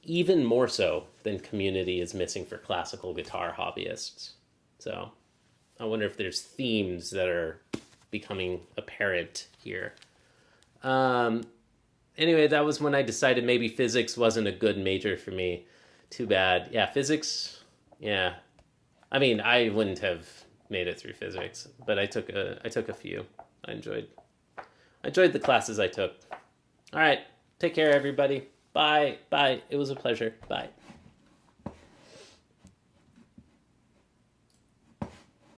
Even more so than community is missing for classical guitar hobbyists. So I wonder if there's themes that are becoming apparent here. Anyway, that was when I decided maybe physics wasn't a good major for me. Too bad. Yeah, physics, yeah. I mean, I wouldn't have made it through physics, but I took a few. I enjoyed the classes I took. All right, take care, everybody. Bye. It was a pleasure. Bye.